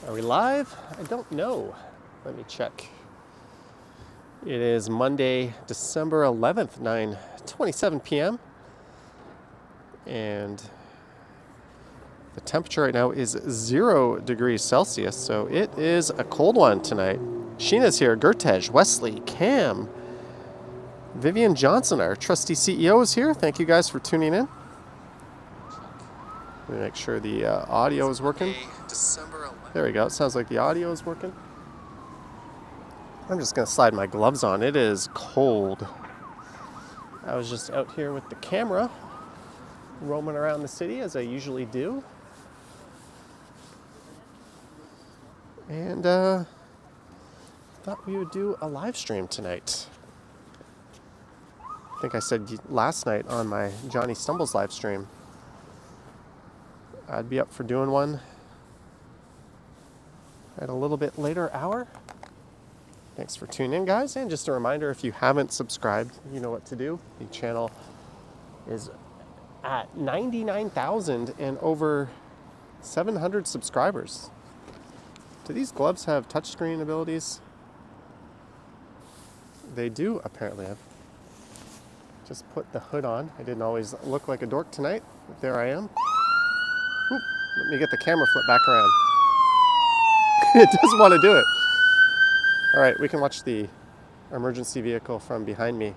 Are we live? I don't know. Let me check. It is Monday, December 11th, 9:27 p.m. And the temperature right now is 0 degrees Celsius, so it is a cold one tonight. Sheena's here, Gertej, Wesley, Cam, Vivian Johnson, our trusty CEO, is here. Thank you guys for tuning in. Let me make sure the audio is working. There we go. It sounds like the audio is working. I'm just going to slide my gloves on. It is cold. I was just out here with the camera, roaming around the city as I usually do. And thought we would do a live stream tonight. I think I said last night on my Johnny Stumbles live stream I'd be up for doing one at a little bit later hour. Thanks for tuning in, guys. And just a reminder, if you haven't subscribed, you know what to do. The channel is at 99,000 and over 700 subscribers. Do these gloves have touchscreen abilities? They do, apparently. I've just put the hood on. I didn't always look like a dork tonight, but there I am. Oop, let me get the camera flip back around. It does want to do it. All right, we can watch the emergency vehicle from behind me.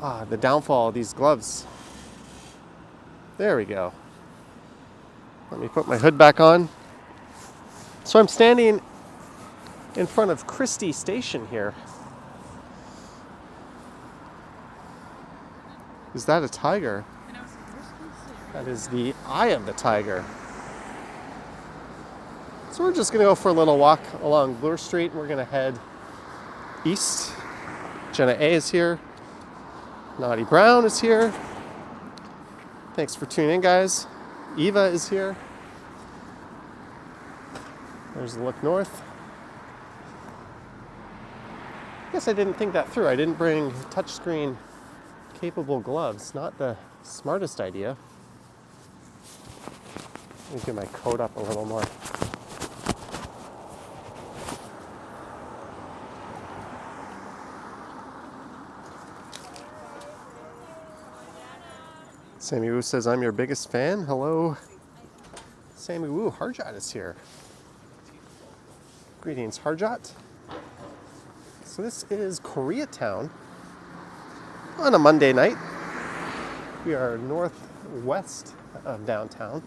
The downfall of these gloves. There we go. Let me put my hood back on. So I'm standing in front of Christie Station here. Is that a tiger? That is the eye of the tiger. So we're just going to go for a little walk along Bloor Street. We're going to head east. Jenna A is here. Naughty Brown is here. Thanks for tuning in, guys. Eva is here. There's a look north. I guess I didn't think that through. I didn't bring touchscreen capable gloves. Not the smartest idea. Let me get my coat up a little more. Sammy Woo says, I'm your biggest fan. Hello. Sammy Woo, Harjot is here. Greetings, Harjot. So this is Koreatown on a Monday night. We are northwest of downtown.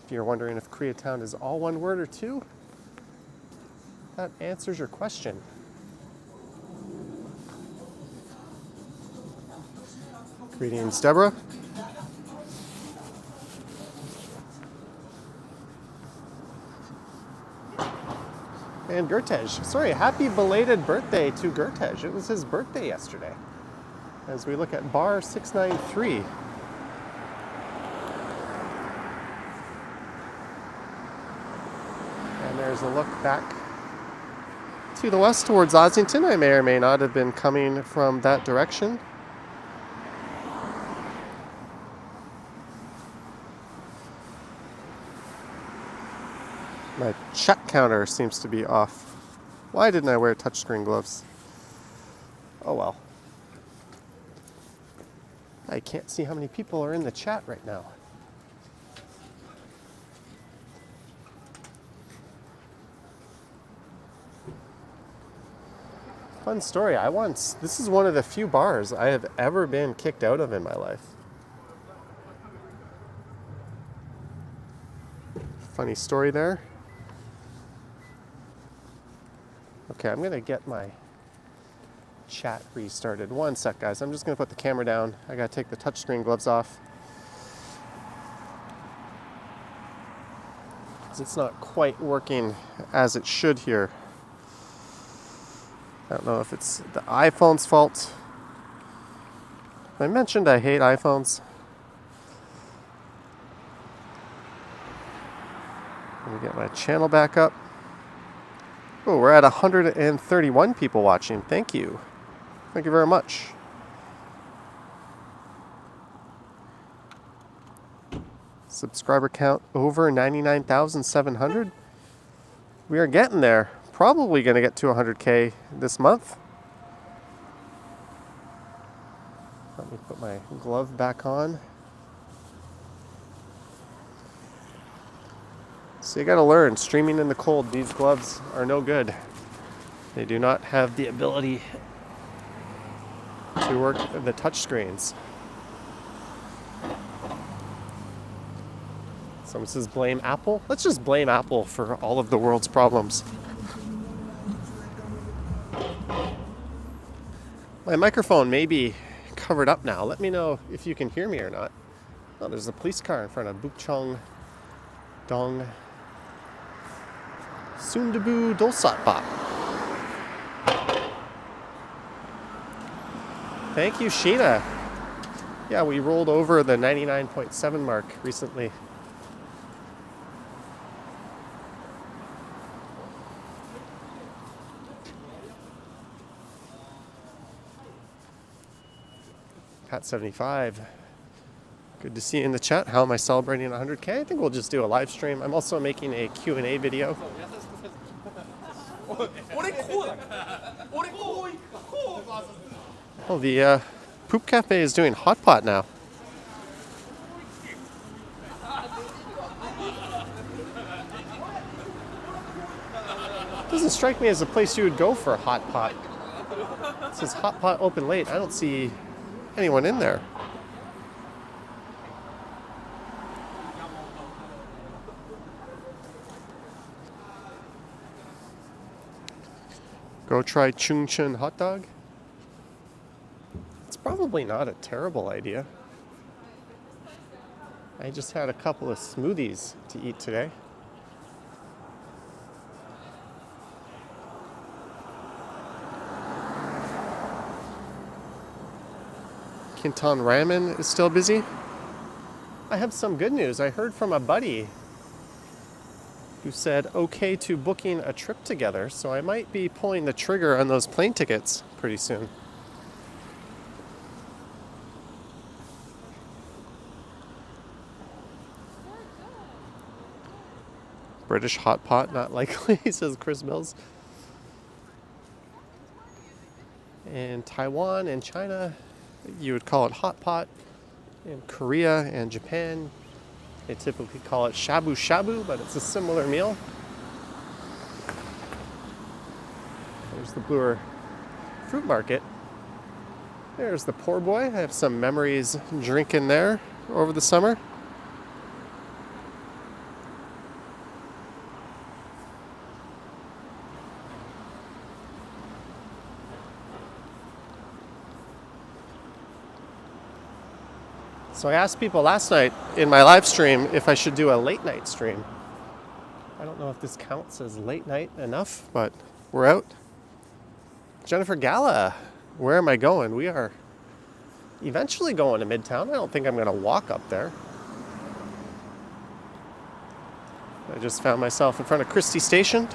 If you're wondering if Koreatown is all one word or two, that answers your question. Greetings, Deborah. And Gertej. Sorry, happy belated birthday to Gertej. It was his birthday yesterday. As we look at bar 693. And there's a look back to the west towards Ossington. I may or may not have been coming from that direction. My check counter seems to be off. Why didn't I wear touchscreen gloves? Oh well. I can't see how many people are in the chat right now. Fun story. This is one of the few bars I have ever been kicked out of in my life. Funny story there. Okay, I'm going to get my chat restarted. One sec, guys. I'm just going to put the camera down. I got to take the touchscreen gloves off. It's not quite working as it should here. I don't know if it's the iPhone's fault. I mentioned I hate iPhones. Let me get my channel back up. Oh, we're at 131 people watching. Thank you. Thank you very much. Subscriber count over 99,700. We are getting there. Probably going to get to 100K this month. Let me put my glove back on. So you got to learn, streaming in the cold, these gloves are no good. They do not have the ability to work the touch screens. Someone says blame Apple. Let's just blame Apple for all of the world's problems. My microphone may be covered up now. Let me know if you can hear me or not. Oh, there's a police car in front of Bukchong Dong Sundabu Dolsatbap. Thank you, Sheena. Yeah, we rolled over the 99.7 mark recently. Pat75, good to see you in the chat. How am I celebrating 100K? I think we'll just do a live stream. I'm also making a Q&A video. Oh, the Poop Cafe is doing hot pot now. Doesn't strike me as a place you would go for a hot pot. It says hot pot open late. I don't see anyone in there. Go try Chung Chun hot dog. It's probably not a terrible idea. I just had a couple of smoothies to eat today. Kintan Ramen is still busy. I have some good news. I heard from a buddy who said okay to booking a trip together, so I might be pulling the trigger on those plane tickets pretty soon. British hot pot, not likely, says Chris Mills. In Taiwan and China, you would call it hot pot. In Korea and Japan, they typically call it shabu shabu, but it's a similar meal. There's the Bloor Fruit Market. There's the Poor Boy. I have some memories drinking there over the summer. So I asked people last night in my live stream if I should do a late night stream. I don't know if this counts as late night enough, but we're out. Jennifer Gala, where am I going? We are eventually going to Midtown. I don't think I'm going to walk up there. I just found myself in front of Christie Station.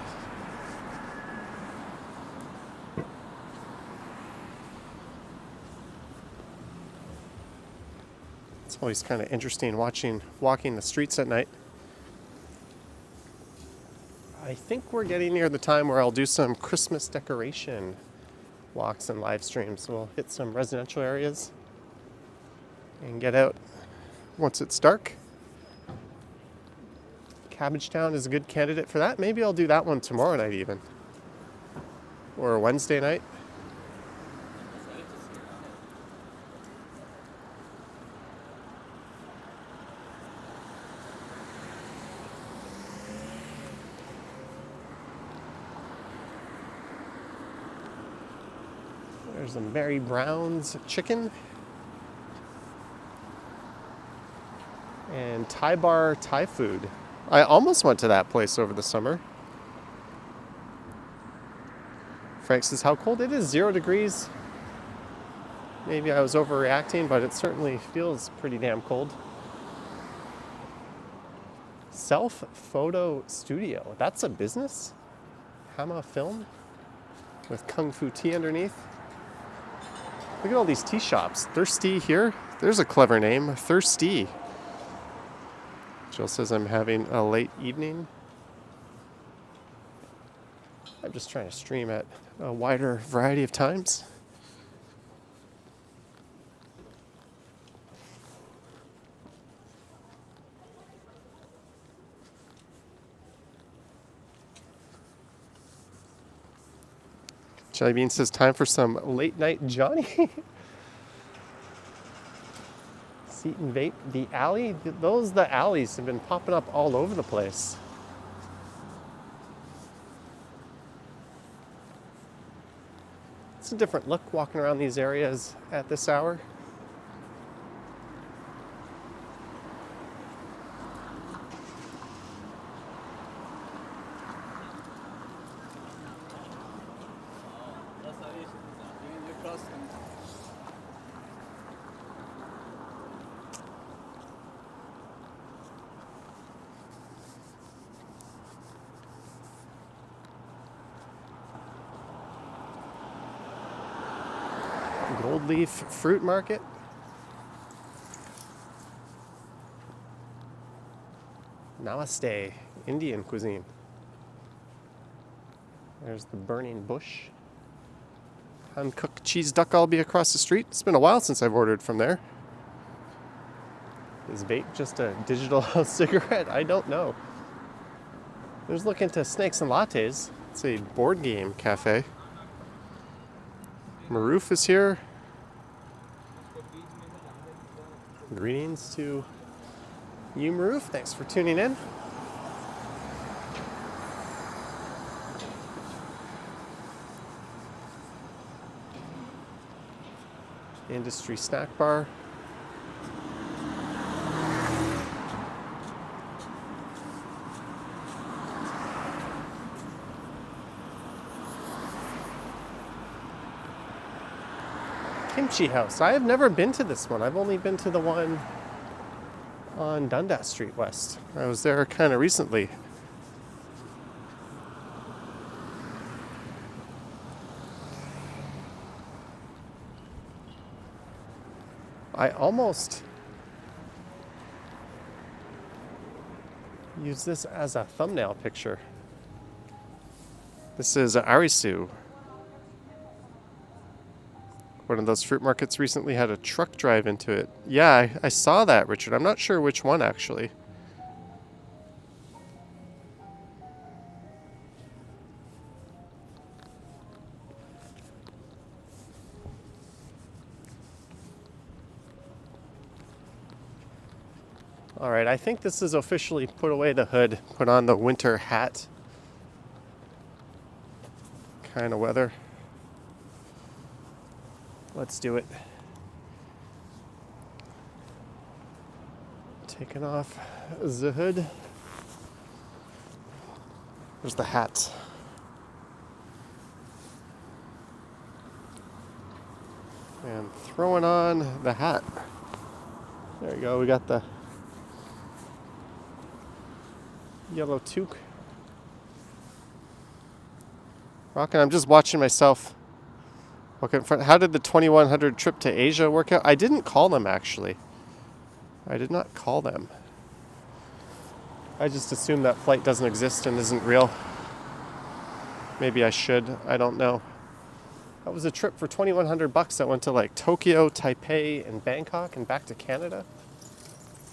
It's always kind of interesting walking the streets at night. I think we're getting near the time where I'll do some Christmas decoration walks and live streams. We'll hit some residential areas and get out once it's dark. Cabbagetown is a good candidate for that. Maybe I'll do that one tomorrow night even. Or Wednesday night. There's a Mary Brown's chicken. And Thai bar Thai food. I almost went to that place over the summer. Frank says, how cold? It is 0 degrees. Maybe I was overreacting, but it certainly feels pretty damn cold. Self Photo Studio. That's a business? Hama Film? With Kung Fu tea underneath. Look at all these tea shops. Thirsty here. There's a clever name. Thirsty. Jill says I'm having a late evening. I'm just trying to stream at a wider variety of times. Jelly Bean says time for some late night Johnny. Seaton Vape, the alley, the alleys have been popping up all over the place. It's a different look walking around these areas at this hour. Gold Leaf Fruit Market. Namaste, Indian cuisine. There's the Burning Bush. Uncooked cheese duck all be across the street. It's been a while since I've ordered from there. Is vape just a digital cigarette? I don't know. There's looking to Snakes and Lattes. It's a board game cafe. Maroof is here. Greetings to you, Maroof. Thanks for tuning in. Industry Snack Bar. Kimchi House. I have never been to this one. I've only been to the one on Dundas Street West. I was there kind of recently. I almost use this as a thumbnail picture. This is Arisu. One of those fruit markets recently had a truck drive into it. Yeah, I saw that, Richard. I'm not sure which one, actually. All right, I think this is officially put away the hood, put on the winter hat kind of weather. Let's do it. Taking off the hood. There's the hat. And throwing on the hat. There you go, we got the yellow toque. Rockin', I'm just watching myself. Okay, how did the 2100 trip to Asia work out? I didn't call them, actually. I did not call them. I just assume that flight doesn't exist and isn't real. Maybe I should. I don't know. That was a trip for $2,100 that went to like Tokyo, Taipei, and Bangkok and back to Canada.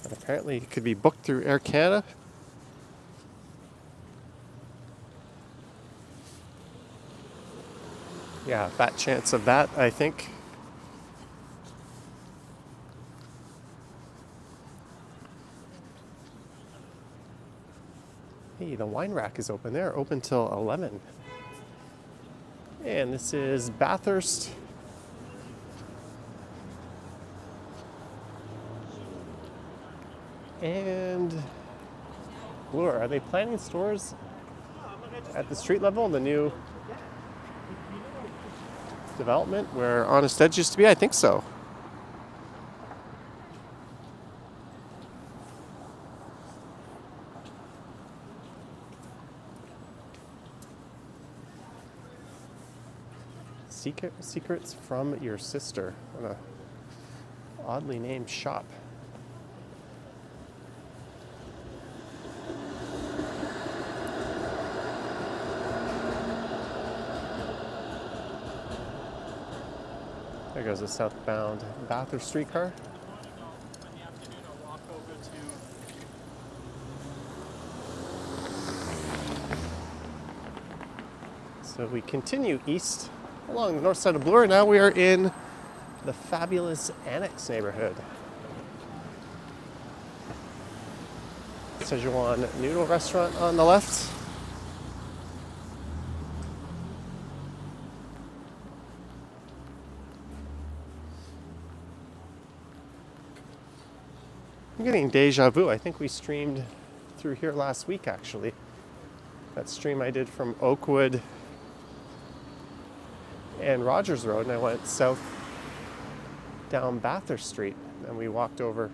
And apparently it could be booked through Air Canada. Yeah, fat chance of that, I think. Hey, the wine rack is open there, open till 11. And this is Bathurst. And Bloor. Are they planning stores at the street level in the new development where Honest Edge used to be? I think so. Secrets from your sister. What a oddly named shop. There goes a southbound Bathurst streetcar. So we continue east along the north side of Bloor. Now we are in the fabulous Annex neighborhood. Szechuan noodle restaurant on the left. I'm getting deja vu. I think we streamed through here last week, actually. That stream I did from Oakwood and Rogers Road, and I went south down Bathurst Street, and we walked over.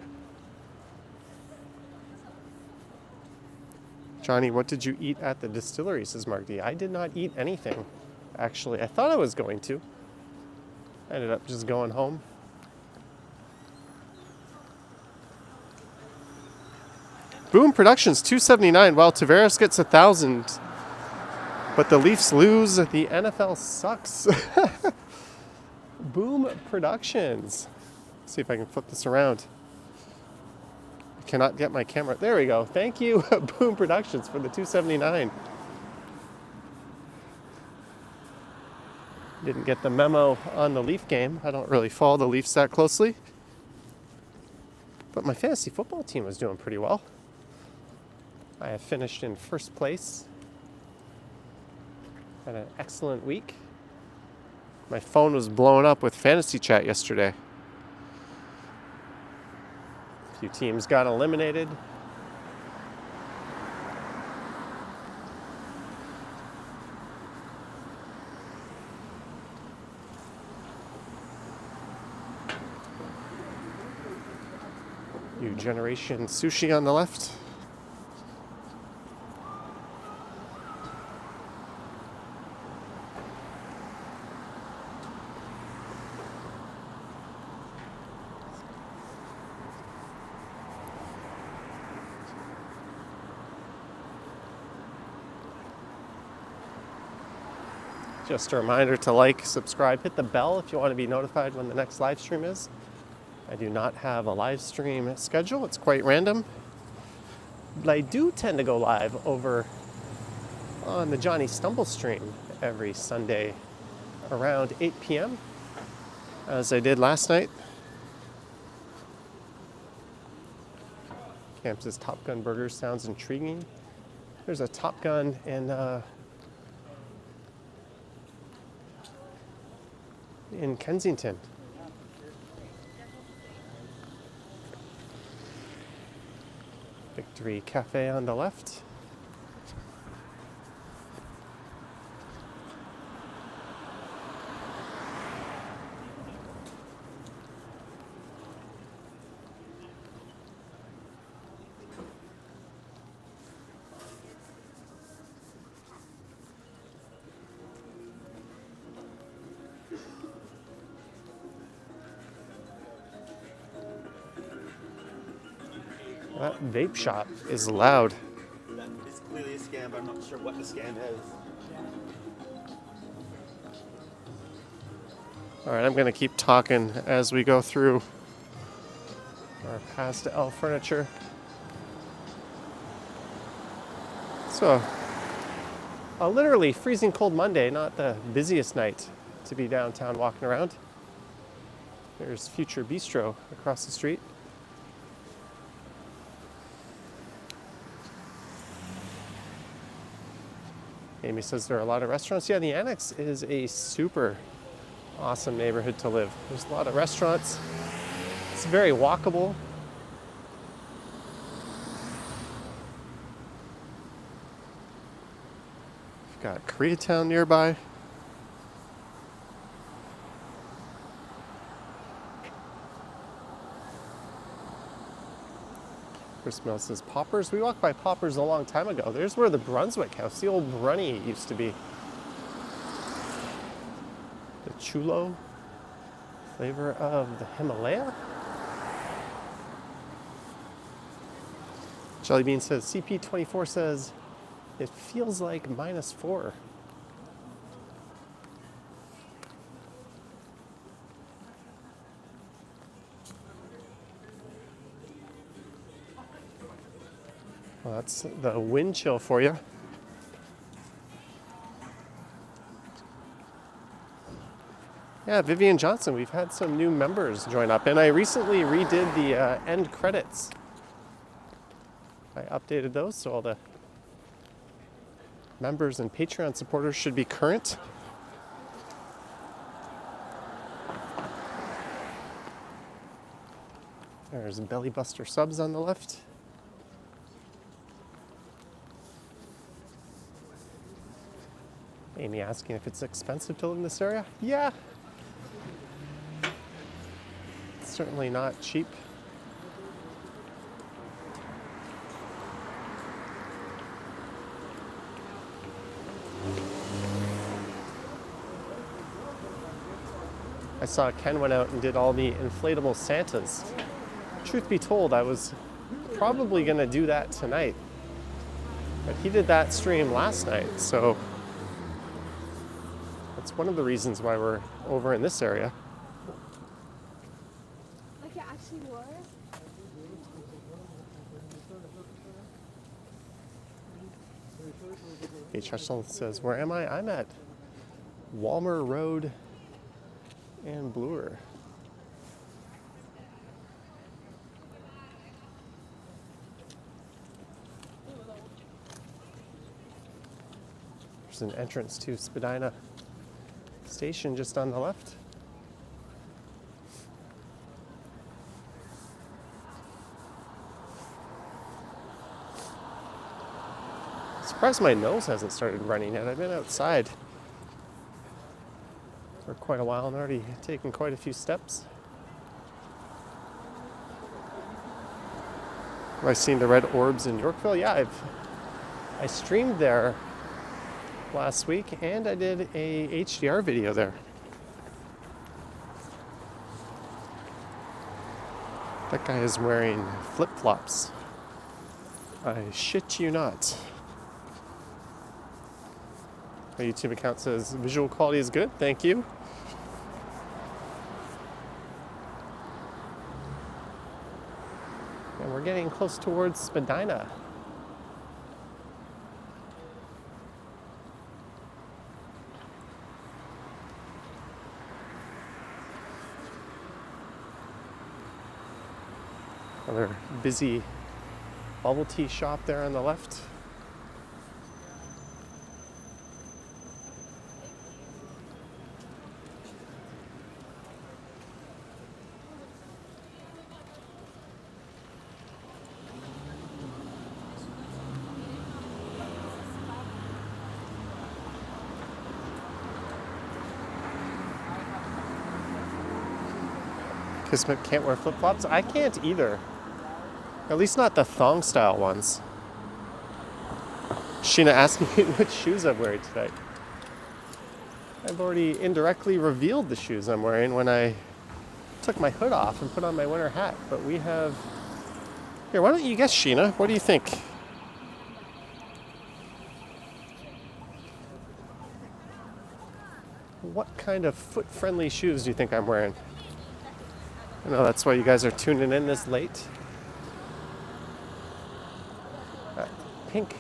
Johnny, what did you eat at the distillery, says Mark D. I did not eat anything, actually. I thought I was going to. I ended up just going home. Boom Productions, $279. Well, Tavares gets 1,000. But the Leafs lose. The NFL sucks. Boom Productions. Let's see if I can flip this around. I cannot get my camera. There we go. Thank you, Boom Productions, for the $279. Didn't get the memo on the Leaf game. I don't really follow the Leafs that closely. But my fantasy football team was doing pretty well. I have finished in first place. Had an excellent week. My phone was blowing up with fantasy chat yesterday. A few teams got eliminated. New Generation Sushi on the left. Just a reminder to like, subscribe, hit the bell if you want to be notified when the next live stream is. I do not have a live stream schedule. It's quite random. But I do tend to go live over on the Johnny Stumble stream every Sunday around 8 p.m. as I did last night. Camp says Top Gun Burgers sounds intriguing. There's a Top Gun in Kensington. Victory Cafe on the left. That vape shop is loud. That is clearly a scam, but I'm not sure what the scam is. All right, I'm going to keep talking as we go through our Pastel Furniture. So, a literally freezing cold Monday, not the busiest night to be downtown walking around. There's Future Bistro across the street. Amy says there are a lot of restaurants. Yeah, the Annex is a super awesome neighborhood to live. There's a lot of restaurants. It's very walkable. We've got Koreatown nearby. Chris Mill says Poppers. We walked by Poppers a long time ago. There's where the Brunswick House, the old Brunny, used to be. The chulo flavor of the Himalaya. Jelly Bean says CP24 says it feels like -4. Well, that's the wind chill for you. Yeah, Vivian Johnson, we've had some new members join up, and I recently redid the end credits. I updated those, so all the members and Patreon supporters should be current. There's Belly Buster Subs on the left. Amy asking if it's expensive to live in this area. Yeah. It's certainly not cheap. I saw Ken went out and did all the inflatable Santas. Truth be told, I was probably going to do that tonight. But he did that stream last night, so that's one of the reasons why we're over in this area. Like it actually was? H. Russell says, where am I? I'm at Walmer Road and Bloor. There's an entrance to Spadina Station just on the left. Surprised my nose hasn't started running yet. I've been outside for quite a while and already taken quite a few steps. Have I seen the red orbs in Yorkville? Yeah, I streamed there last week and I did a HDR video there. That guy is wearing flip-flops. I shit you not. My YouTube account says visual quality is good. Thank you. And we're getting close towards Spadina. Another busy bubble tea shop there on the left. Kismet can't wear flip-flops? I can't either. At least not the thong style ones. Sheena asked me which shoes I'm wearing tonight. I've already indirectly revealed the shoes I'm wearing when I took my hood off and put on my winter hat. But we have... Here, why don't you guess, Sheena? What do you think? What kind of foot-friendly shoes do you think I'm wearing? I know that's why you guys are tuning in this late. That pink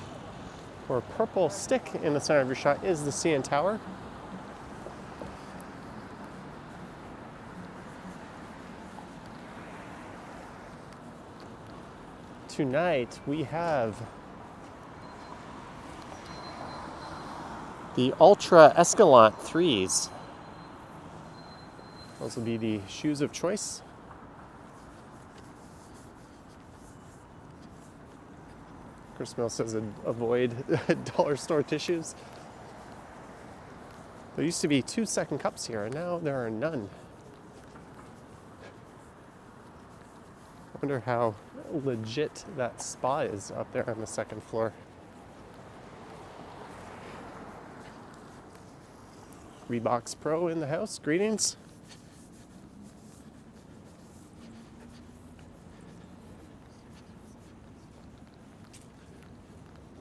or purple stick in the center of your shot is the CN Tower. Tonight we have the Ultra Escalante 3s. Those will be the shoes of choice. Chris Mill says avoid dollar store tissues. There used to be 2 second cups here, and now there are none. I wonder how legit that spa is up there on the second floor. Reeboks Pro in the house. Greetings.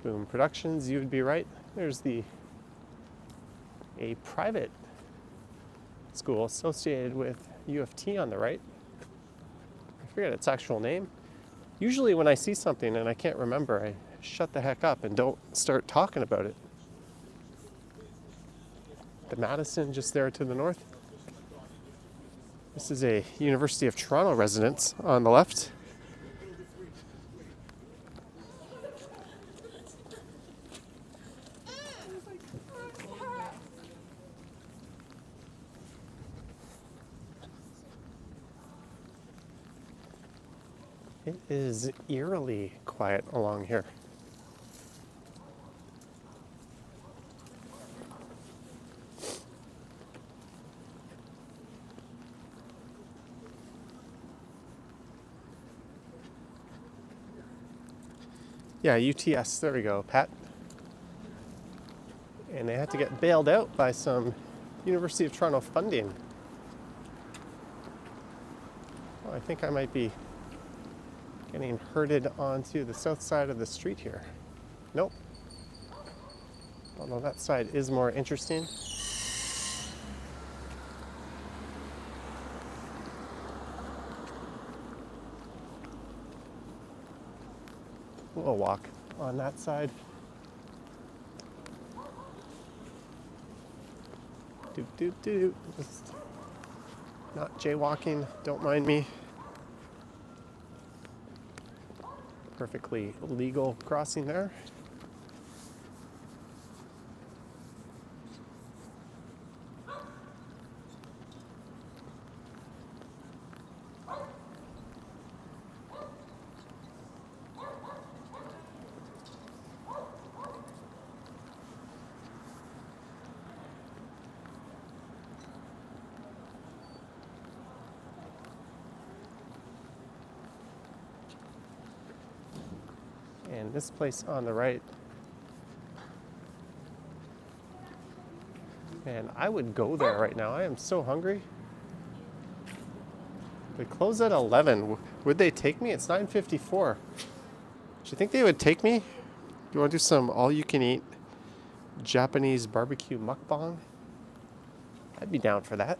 Boom Productions, you would be right. There's a private school associated with U of T on the right. I forget its actual name. Usually when I see something and I can't remember, I shut the heck up and don't start talking about it. The Madison just there to the north. This is a University of Toronto residence on the left. It is eerily quiet along here. Yeah, UTS, there we go, Pat. And they had to get bailed out by some University of Toronto funding. Well, I think I might be getting herded onto the south side of the street here. Nope. Although that side is more interesting. We'll walk on that side. Just not jaywalking, don't mind me. Perfectly legal crossing there. And this place on the right, man, I would go there right now. I am so hungry. They close at 11. Would they take me? It's 9:54. Do you think they would take me? You want to do some all-you-can-eat Japanese barbecue mukbang? I'd be down for that.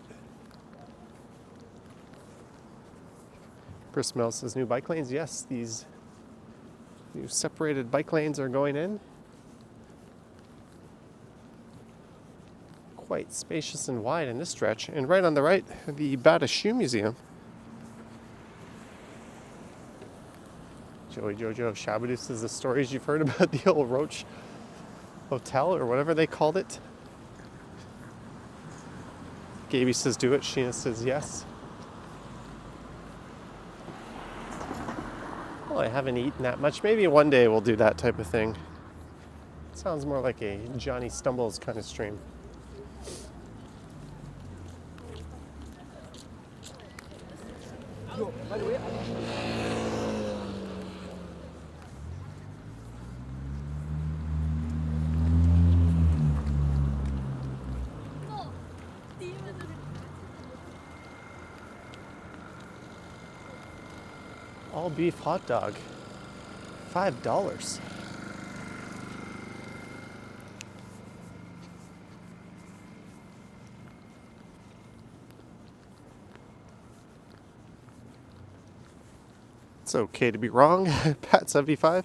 Chris Mills says new bike lanes. Yes, these new separated bike lanes are going in. Quite spacious and wide in this stretch. And right on the right, the Bata Shoe Museum. Joey Jojo Shabadoo says the stories you've heard about the old Roach Hotel or whatever they called it. Gaby says do it. Sheena says yes. Well, I haven't eaten that much. Maybe one day we'll do that type of thing. Sounds more like a Johnny Stumbles kind of stream. All beef hot dog, $5. It's okay to be wrong. Pat 75.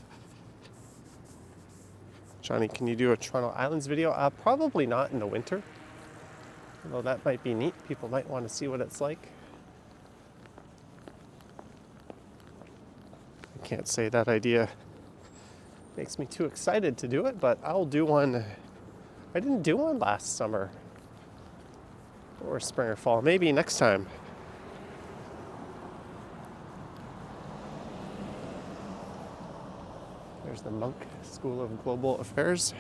Johnny, can you do a Toronto Islands video? Probably not in the winter. Although that might be neat. People might want to see what it's like. Can't say that idea makes me too excited to do it, but I'll do one. I didn't do one last summer or spring or fall. Maybe next time. There's the Monk School of Global Affairs.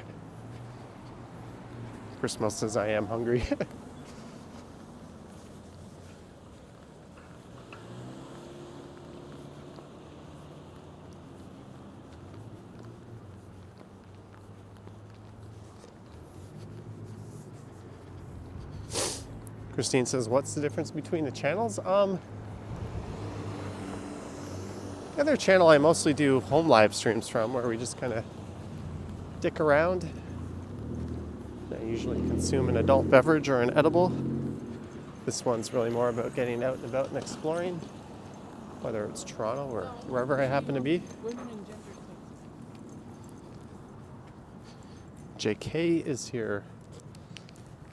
Chris Mills says I am hungry. Christine says, what's the difference between the channels? The other channel I mostly do home live streams from, where we just kind of dick around. I usually consume an adult beverage or an edible. This one's really more about getting out and about and exploring, whether it's Toronto or wherever I happen to be. JK is here.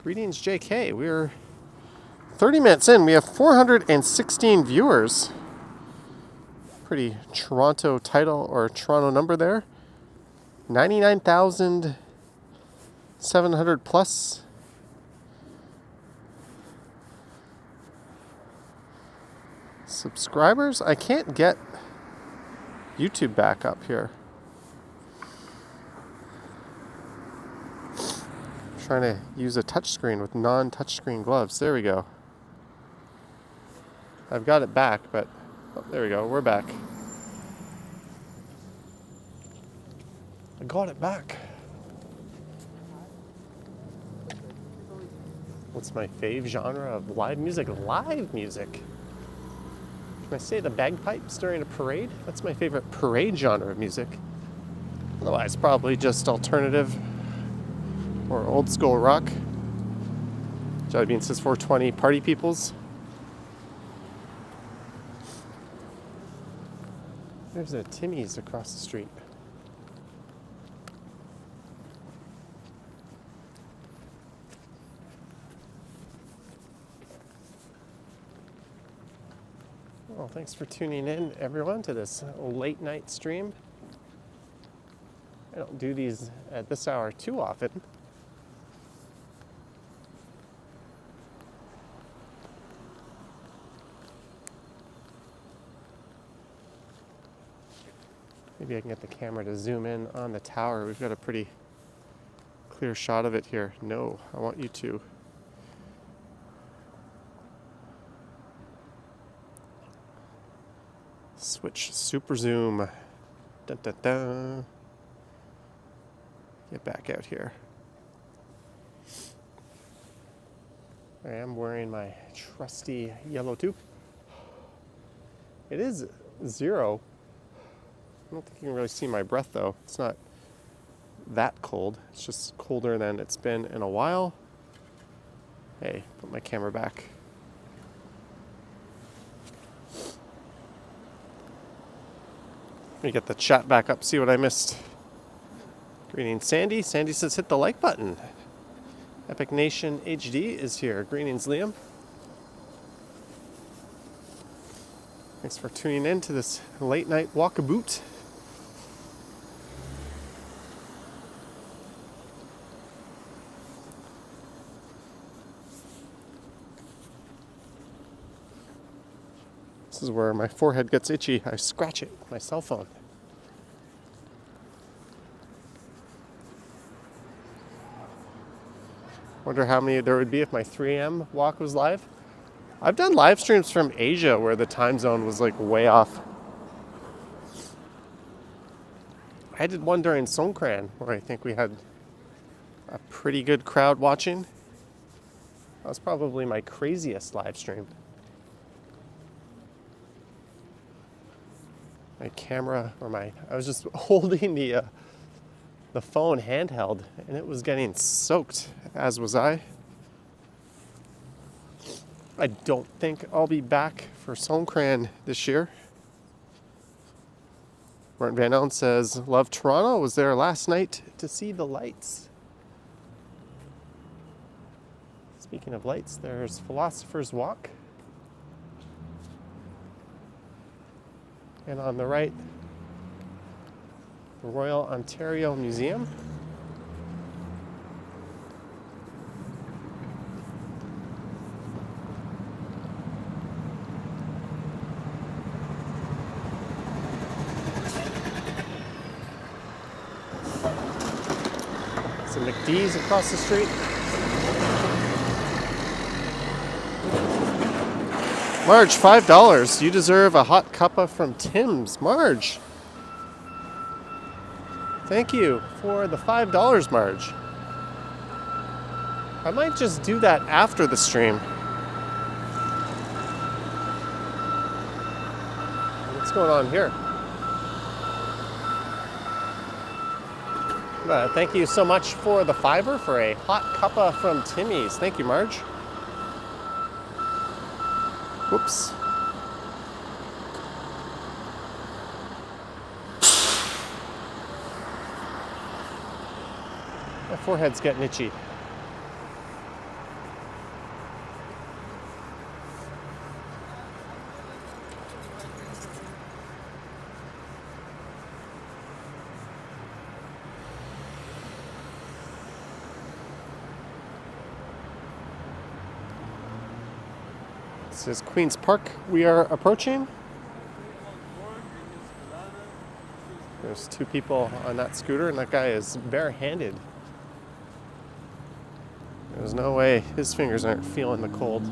Greetings, JK. We're 30 minutes in. We have 416 viewers. Pretty Toronto title or Toronto number there. 99,700 plus. Subscribers. I can't get YouTube back up here. Trying to use a touchscreen with non-touchscreen gloves. There we go. I've got it back, but oh, there we go. We're back. I got it back. What's my fave genre of live music? Live music. Can I say the bagpipes during a parade? That's my favorite parade genre of music. Otherwise, probably just alternative or old school rock. Jelly Bean says 420 party peoples. There's a Timmy's across the street. Well, thanks for tuning in, everyone, to this late night stream. I don't do these at this hour too often. Maybe I can get the camera to zoom in on the tower. We've got a pretty clear shot of it here. No, I want you to. Switch super zoom. Dun, dun, dun. Get back out here. I am wearing my trusty yellow tube. It is 0. I don't think you can really see my breath though. It's not that cold. It's just colder than it's been in a while. Hey, put my camera back. Let me get the chat back up, see what I missed. Greetings, Sandy. Sandy says hit the like button. Epic Nation HD is here. Greetings, Liam. Thanks for tuning in to this late night walkabout. This is where my forehead gets itchy. I scratch it with my cell phone. Wonder how many there would be if my 3 a.m. walk was live. I've done live streams from Asia where the time zone was like way off. I did one during Songkran where I think we had a pretty good crowd watching. That was probably my craziest live stream. My camera, I was just holding the phone handheld and it was getting soaked, as was I. I don't think I'll be back for Songkran this year. Martin Van Allen says, love Toronto, was there last night to see the lights. Speaking of lights, there's Philosopher's Walk. And on the right, the Royal Ontario Museum. Some McD's across the street. Marge, $5. You deserve a hot cuppa from Tim's. Marge. Thank you for the $5, Marge. I might just do that after the stream. What's going on here? Thank you so much for the $5 for a hot cuppa from Timmy's. Thank you, Marge. Whoops. My forehead's getting itchy. This is Queen's Park we are approaching. There's two people on that scooter, and that guy is barehanded. There's no way his fingers aren't feeling the cold.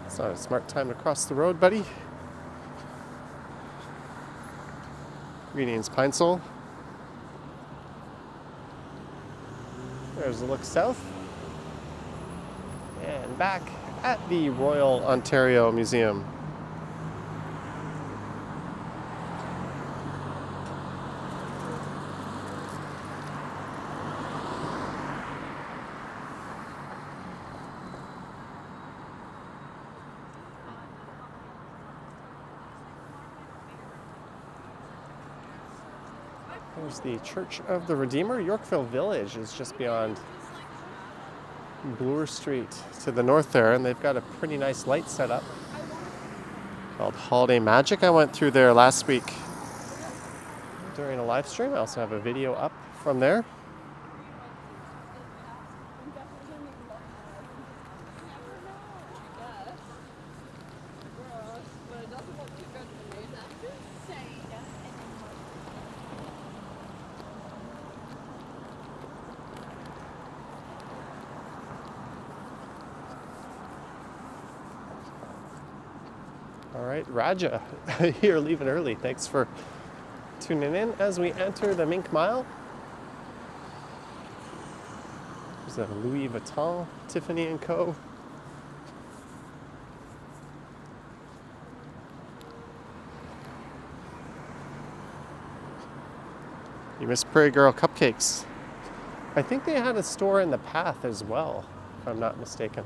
It's not a smart time to cross the road, buddy. Greetings, Pine Sol. There's a look south. And back at the Royal Ontario Museum. There's the Church of the Redeemer. Yorkville Village is just beyond Bloor Street to the north there, and they've got a pretty nice light set up called Holiday Magic. I went through there last week during a live stream. I also have a video up from there. All right, Raja, you're leaving early. Thanks for tuning in as we enter the Mink Mile. There's a Louis Vuitton, Tiffany & Co. You missed Prairie Girl Cupcakes. I think they had a store in the path as well, if I'm not mistaken.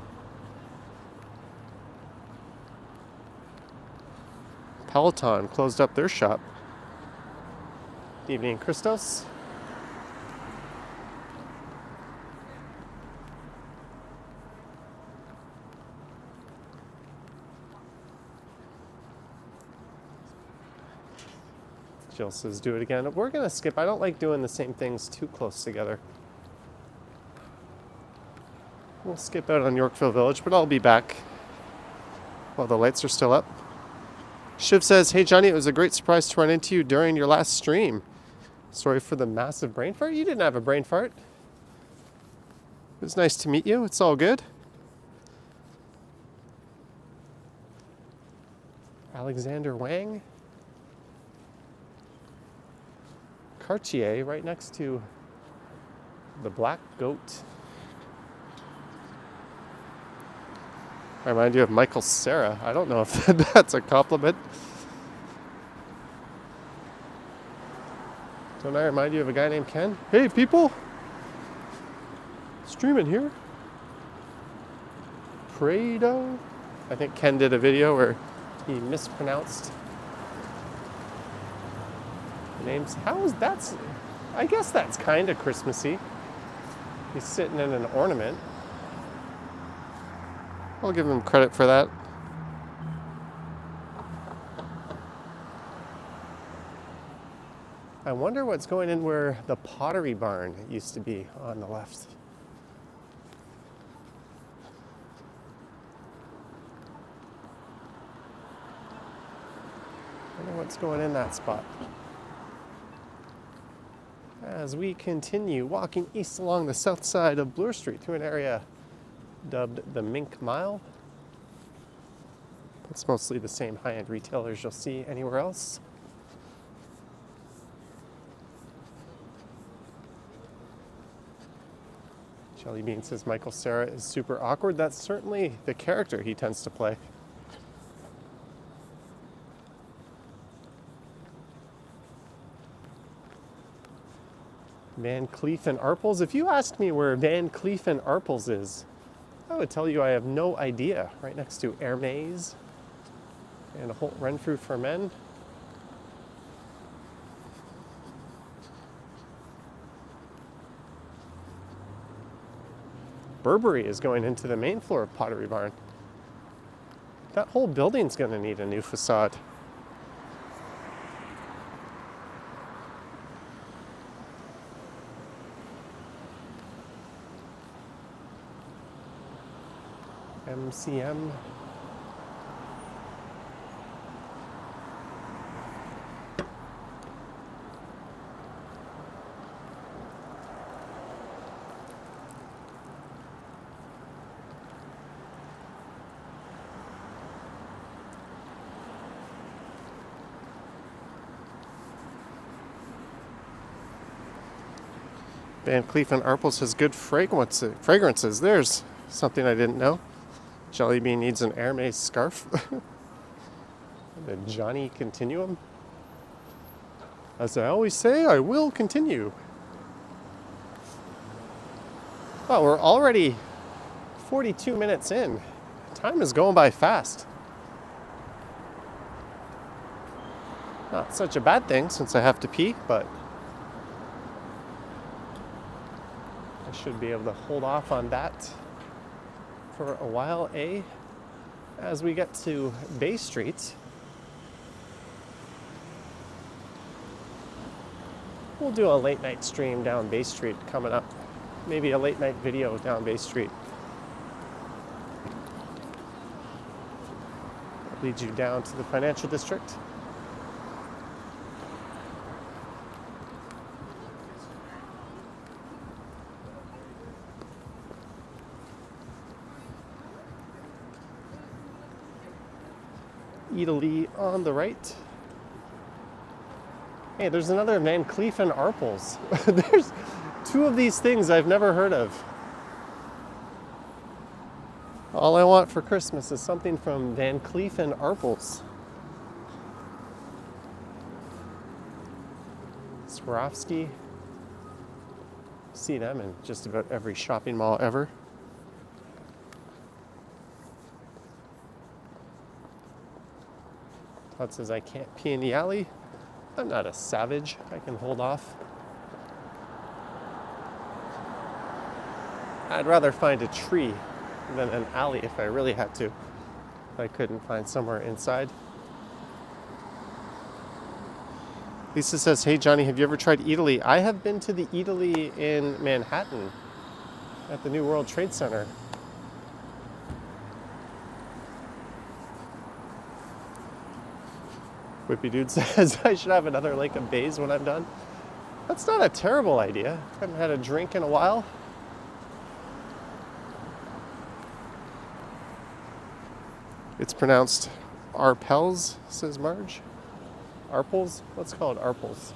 Peloton closed up their shop. Good evening, Christos. Jill says do it again. We're gonna skip. I don't like doing the same things too close together. We'll skip out on Yorkville Village, but I'll be back while the lights are still up. Shiv says, hey Johnny, it was a great surprise to run into you during your last stream. Sorry for the massive brain fart. You didn't have a brain fart. It was nice to meet you. It's all good. Alexander Wang. Cartier right next to the Black Goat. I remind you of Michael Cera. I don't know if that's a compliment. Don't I remind you of a guy named Ken? Hey, people! Streaming here. Prado. I think Ken did a video where he mispronounced the names. How is that? I guess that's kind of Christmassy. He's sitting in an ornament. I'll give him credit for that. I wonder what's going in where the Pottery Barn used to be on the left. I wonder what's going in that spot. As we continue walking east along the south side of Bloor Street through an area dubbed the Mink Mile. It's mostly the same high-end retailers you'll see anywhere else. Jelly Bean says Michael Cera is super awkward. That's certainly the character he tends to play. Van Cleef and Arpels. If you asked me where Van Cleef and Arpels is, I would tell you I have no idea. Right next to Hermes and Holt Renfrew for men. Burberry is going into the main floor of Pottery Barn. That whole building's going to need a new facade. MCM. Van Cleef and Arpels has good fragrances. There's something I didn't know. Jelly Bean needs an Hermes scarf. The Johnny Continuum. As I always say, I will continue. Well, we're already 42 minutes in. Time is going by fast. Not such a bad thing since I have to pee, but I should be able to hold off on that for a while, as we get to Bay Street. We'll do a late night stream down Bay Street coming up. Maybe a late night video down Bay Street. Leads you down to the financial district. Italy on the right. Hey, there's another Van Cleef and Arpels. There's two of these things I've never heard of. All I want for Christmas is something from Van Cleef and Arpels. Swarovski. See them in just about every shopping mall ever. Todd says I can't pee in the alley. I'm not a savage. I can hold off. I'd rather find a tree than an alley if I really had to. If I couldn't find somewhere inside. Lisa says, hey Johnny, have you ever tried Italy? I have been to the Italy in Manhattan at the New World Trade Center. Whippy Dude says I should have another lake of bays when I'm done. That's not a terrible idea. I haven't had a drink in a while. It's pronounced Arpels, says Marge. Arpels? Let's call it Arpels.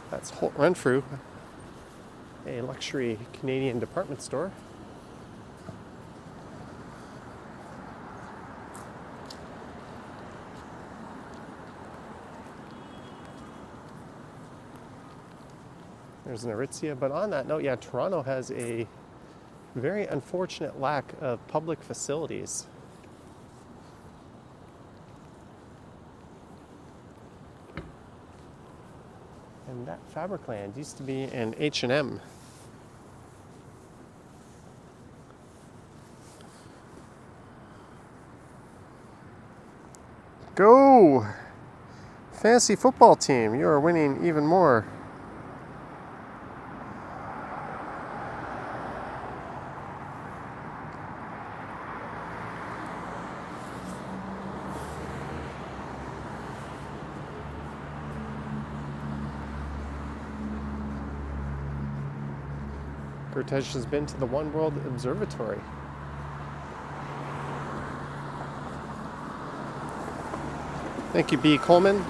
That's Holt Renfrew, a luxury Canadian department store. There's an Aritzia, but on that note, yeah, Toronto has a very unfortunate lack of public facilities. And that Fabricland used to be an H&M. Go! Fantasy football team, you are winning even more. Gertesh has been to the One World Observatory. Thank you, B. Coleman.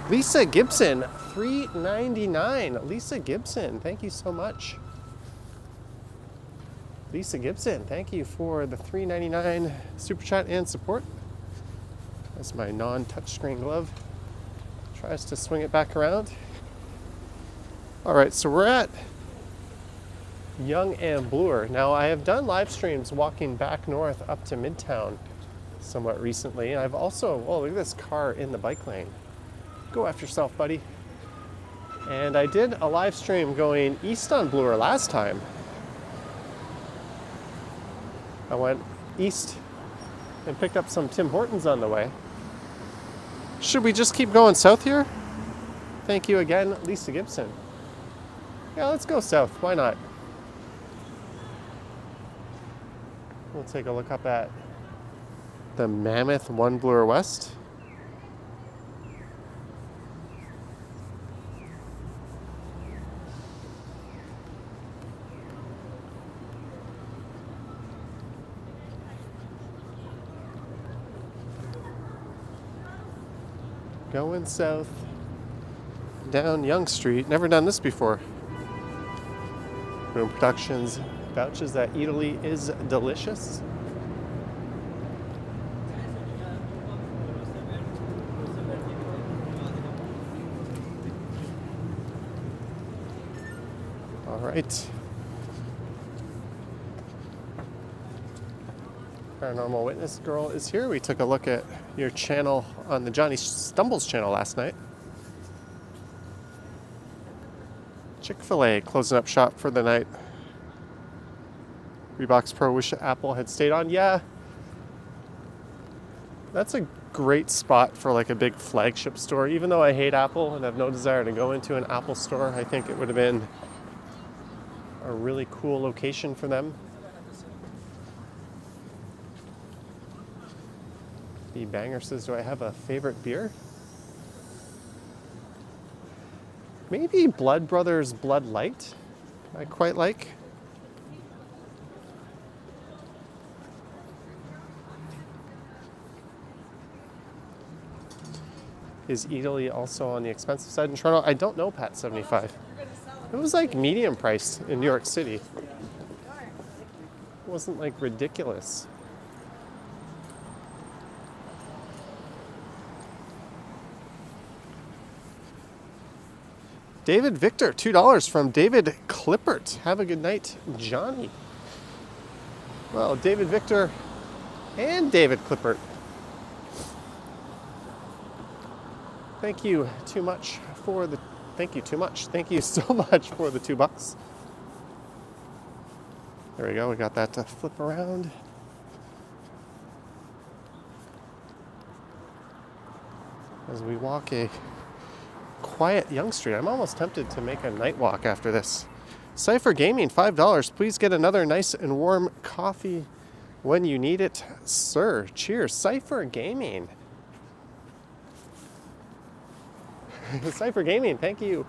Lisa Gibson, $3.99. Lisa Gibson, thank you so much. Lisa Gibson, thank you for the $3.99 super chat and support. That's my non-touchscreen glove. Tries to swing it back around. All right, so we're at Yonge and Bloor. Now, I have done live streams walking back north up to Midtown somewhat recently. I've also, oh, look at this car in the bike lane. Go after yourself, buddy. And I did a live stream going east on Bloor last time. I went east and picked up some Tim Hortons on the way. Should we just keep going south here? Thank you again, Lisa Gibson. Yeah, let's go south. Why not? We'll take a look up at the Mammoth 1 Bloor West. Going south down Yonge Street. Never done this before. Room Productions vouches that Italy is delicious. All right. Paranormal Witness Girl is here. We took a look at your channel on the Johnny Stumbles channel last night. Chick-fil-A closing up shop for the night. Reeboks Pro wish Apple had stayed on. Yeah, that's a great spot for like a big flagship store. Even though I hate Apple and have no desire to go into an Apple store, I think it would have been a really cool location for them. The Banger says, do I have a favorite beer? Maybe Blood Brothers Blood Light, I quite like. Is Italy also on the expensive side in Toronto? I don't know, Pat 75. It was like medium priced in New York City. It wasn't like ridiculous. David Victor, $2 from David Clippert. Have a good night, Johnny. Well, David Victor and David Clippert. Thank you too much for the. Thank you too much. Thank you so much for the $2. There we go. We got that to flip around. As we walk a quiet Yonge Street. I'm almost tempted to make a night walk after this. Cypher Gaming, $5. Please get another nice and warm coffee when you need it, sir. Cheers. Cypher Gaming. Cypher Gaming, thank you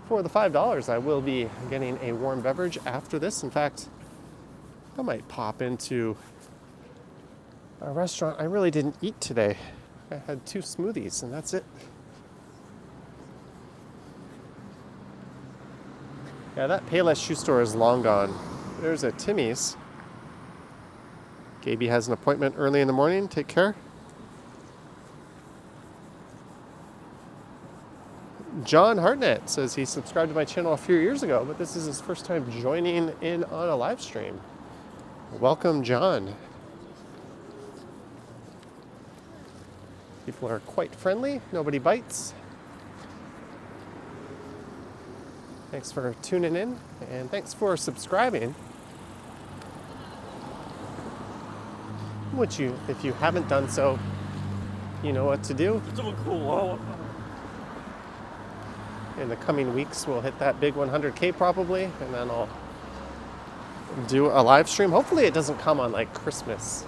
for the $5. I will be getting a warm beverage after this. In fact, I might pop into a restaurant. I really didn't eat today. I had 2 smoothies and that's it. Yeah, that Payless shoe store is long gone. There's a Timmy's. Gaby has an appointment early in the morning. Take care. John Hartnett says he subscribed to my channel a few years ago, but this is his first time joining in on a live stream. Welcome, John. People are quite friendly. Nobody bites. Thanks for tuning in, and thanks for subscribing. Which if you haven't done so, you know what to do. In the coming weeks, we'll hit that big 100K probably, and then I'll do a live stream. Hopefully it doesn't come on like Christmas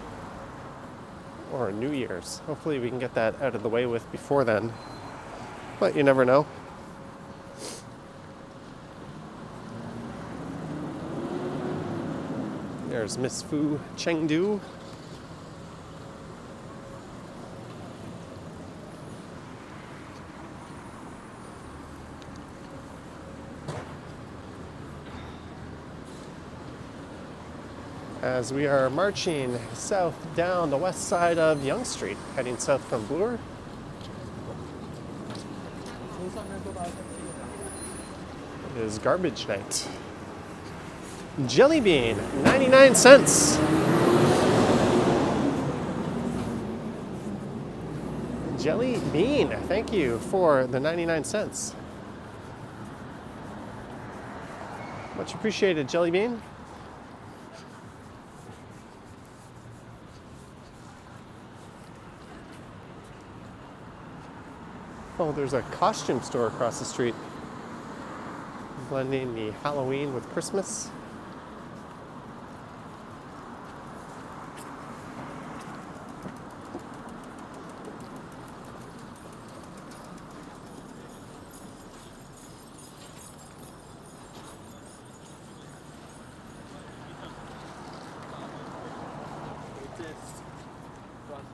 or New Year's. Hopefully we can get that out of the way with before then, but you never know. There's Miss Fu Chengdu. As we are marching south down the west side of Yonge Street, heading south from Bloor. It is garbage night. Jelly bean, 99 cents. Jelly bean, thank you for the 99 cents. Much appreciated, Jelly Bean. Oh, there's a costume store across the street. Blending the Halloween with Christmas.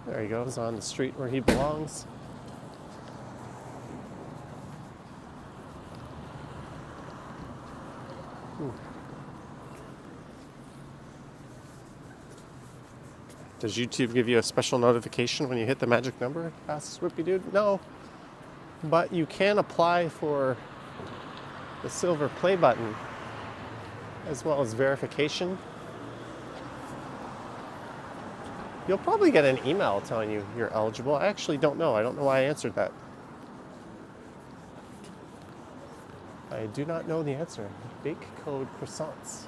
There he goes on the street where he belongs. Does YouTube give you a special notification when you hit the magic number? Asks Whippy Dude. No, but you can apply for the silver play button as well as verification. You'll probably get an email telling you you're eligible. I actually don't know. I don't know why I answered that. I do not know the answer. Bake code croissants.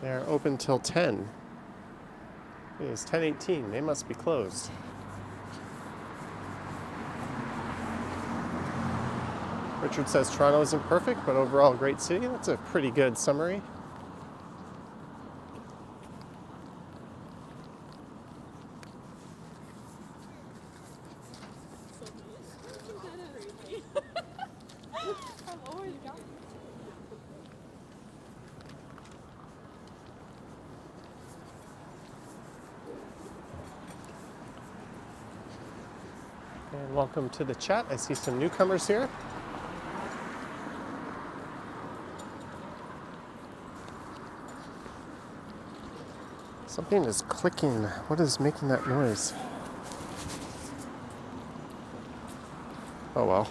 They're open till 10. It is 10:18. They must be closed. Richard says Toronto isn't perfect, but overall a great city. That's a pretty good summary. And welcome to the chat. I see some newcomers here. Something is clicking. What is making that noise? Oh well.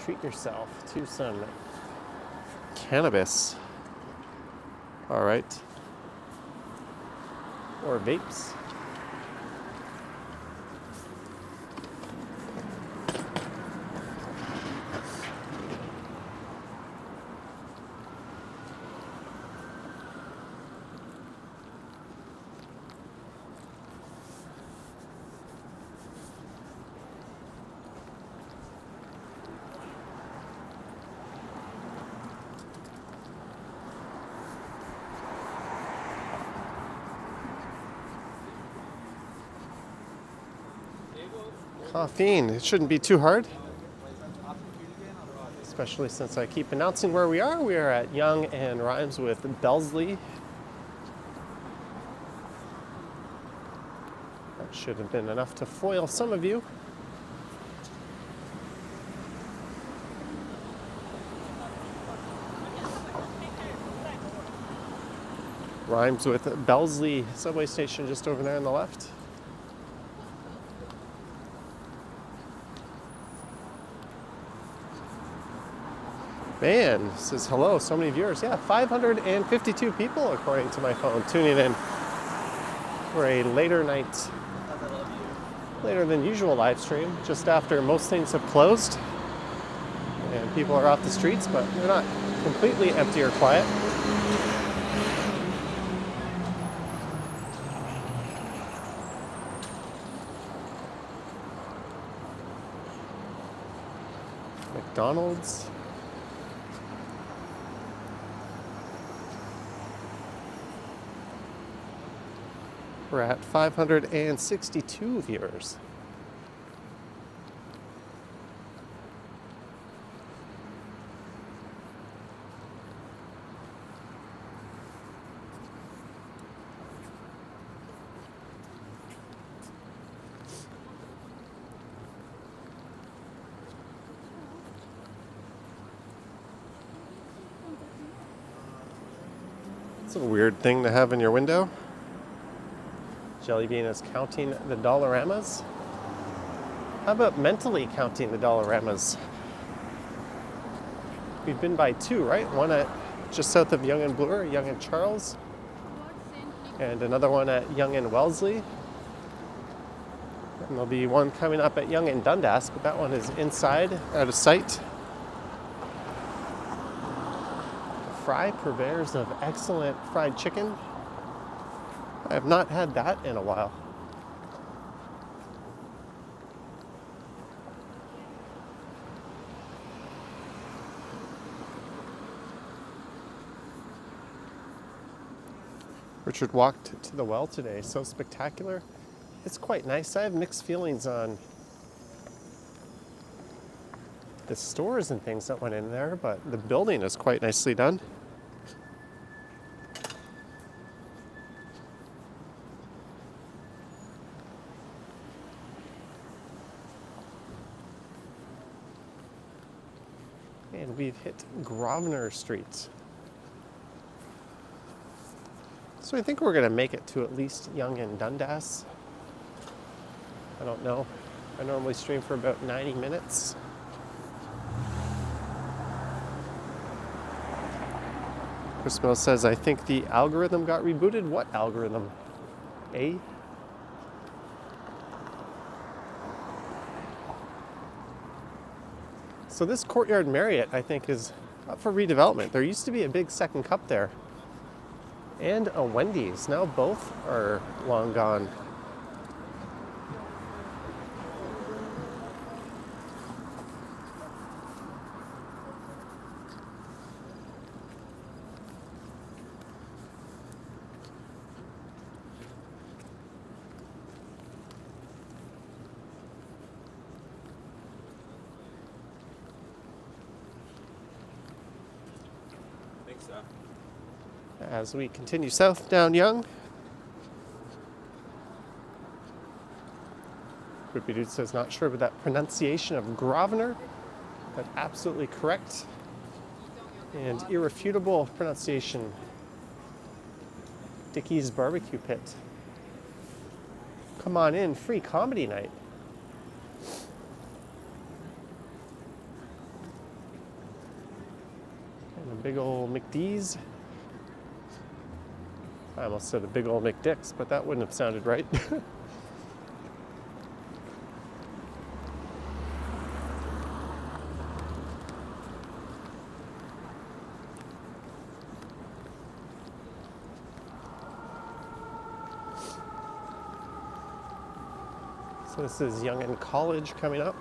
Treat yourself to some cannabis. All right. Or vapes. Caffeine, it shouldn't be too hard, especially since I keep announcing where we are. We are at Yonge and Rhymes with Belsley. That should have been enough to foil some of you. Rhymes with Belsley subway station just over there on the left. Man, says hello, so many viewers. Yeah, 552 people according to my phone tuning in for a later night, later than usual live stream, just after most things have closed and people are off the streets, but they're not completely empty or quiet. McDonald's. We're at 562 viewers. It's a weird thing to have in your window. Jelly Bean is counting the Dollaramas. How about mentally counting the Dollaramas? We've been by two, right? One at just south of Yonge and Bloor, Yonge and Charles, and another one at Yonge and Wellesley. And there'll be one coming up at Yonge and Dundas, but that one is inside, out of sight. Fry purveyors of excellent fried chicken. I have not had that in a while. Richard walked to the well today. So spectacular. It's quite nice. I have mixed feelings on the stores and things that went in there, but the building is quite nicely done. And we've hit Grosvenor Street. So I think we're going to make it to at least Yonge and Dundas. I don't know. I normally stream for about 90 minutes. Chris Mills says, I think the algorithm got rebooted. What algorithm? A? So this Courtyard Marriott, I think, is up for redevelopment. There used to be a big Second Cup there. And a Wendy's. Now both are long gone. As we continue south down Yonge. Groupie Dude says, not sure about that pronunciation of Grosvenor, but absolutely correct and irrefutable pronunciation. Dickie's Barbecue Pit. Come on in, free comedy night. And a big old McD's. I almost said a big old McDick's, but that wouldn't have sounded right. So this is Yonge and College coming up.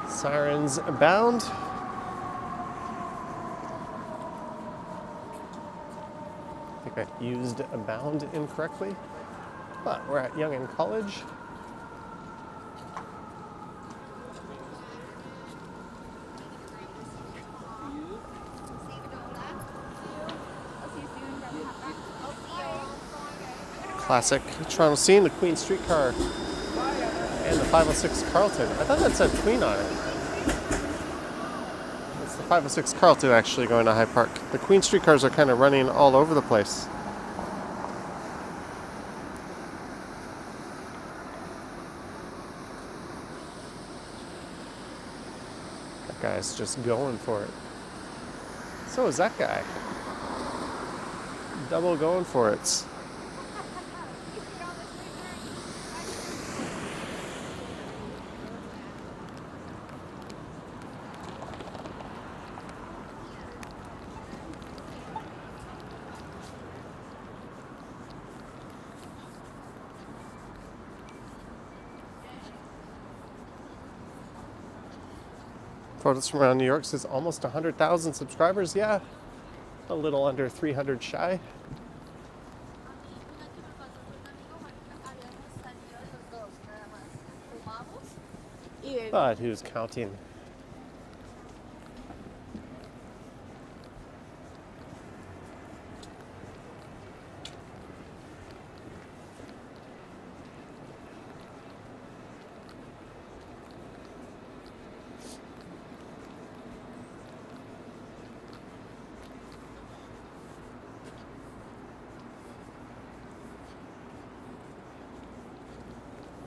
Sirens abound. I think I used abound incorrectly, but we're at Yonge and College. Classic Toronto scene, the Queen streetcar and the 506 Carlton. I thought that said Queen on it. It's the 506 Carlton actually going to High Park. The Queen streetcars are kind of running all over the place. That guy's just going for it. So is that guy. Double going for it. Photos from around New York says almost 100,000 subscribers. Yeah, a little under 300 shy. But who's counting?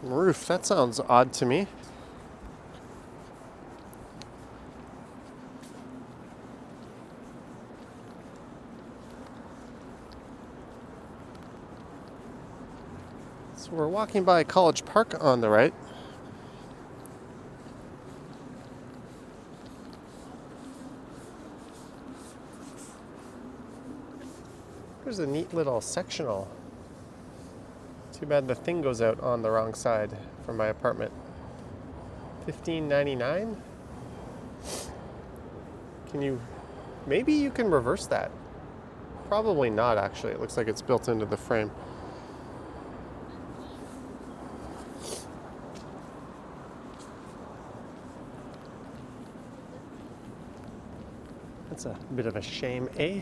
roof. That sounds odd to me. So we're walking by College Park on the right. There's a neat little sectional. Too bad the thing goes out on the wrong side from my apartment. $15.99? Can you... Maybe you can reverse that. Probably not, actually. It looks like it's built into the frame. That's a bit of a shame, eh?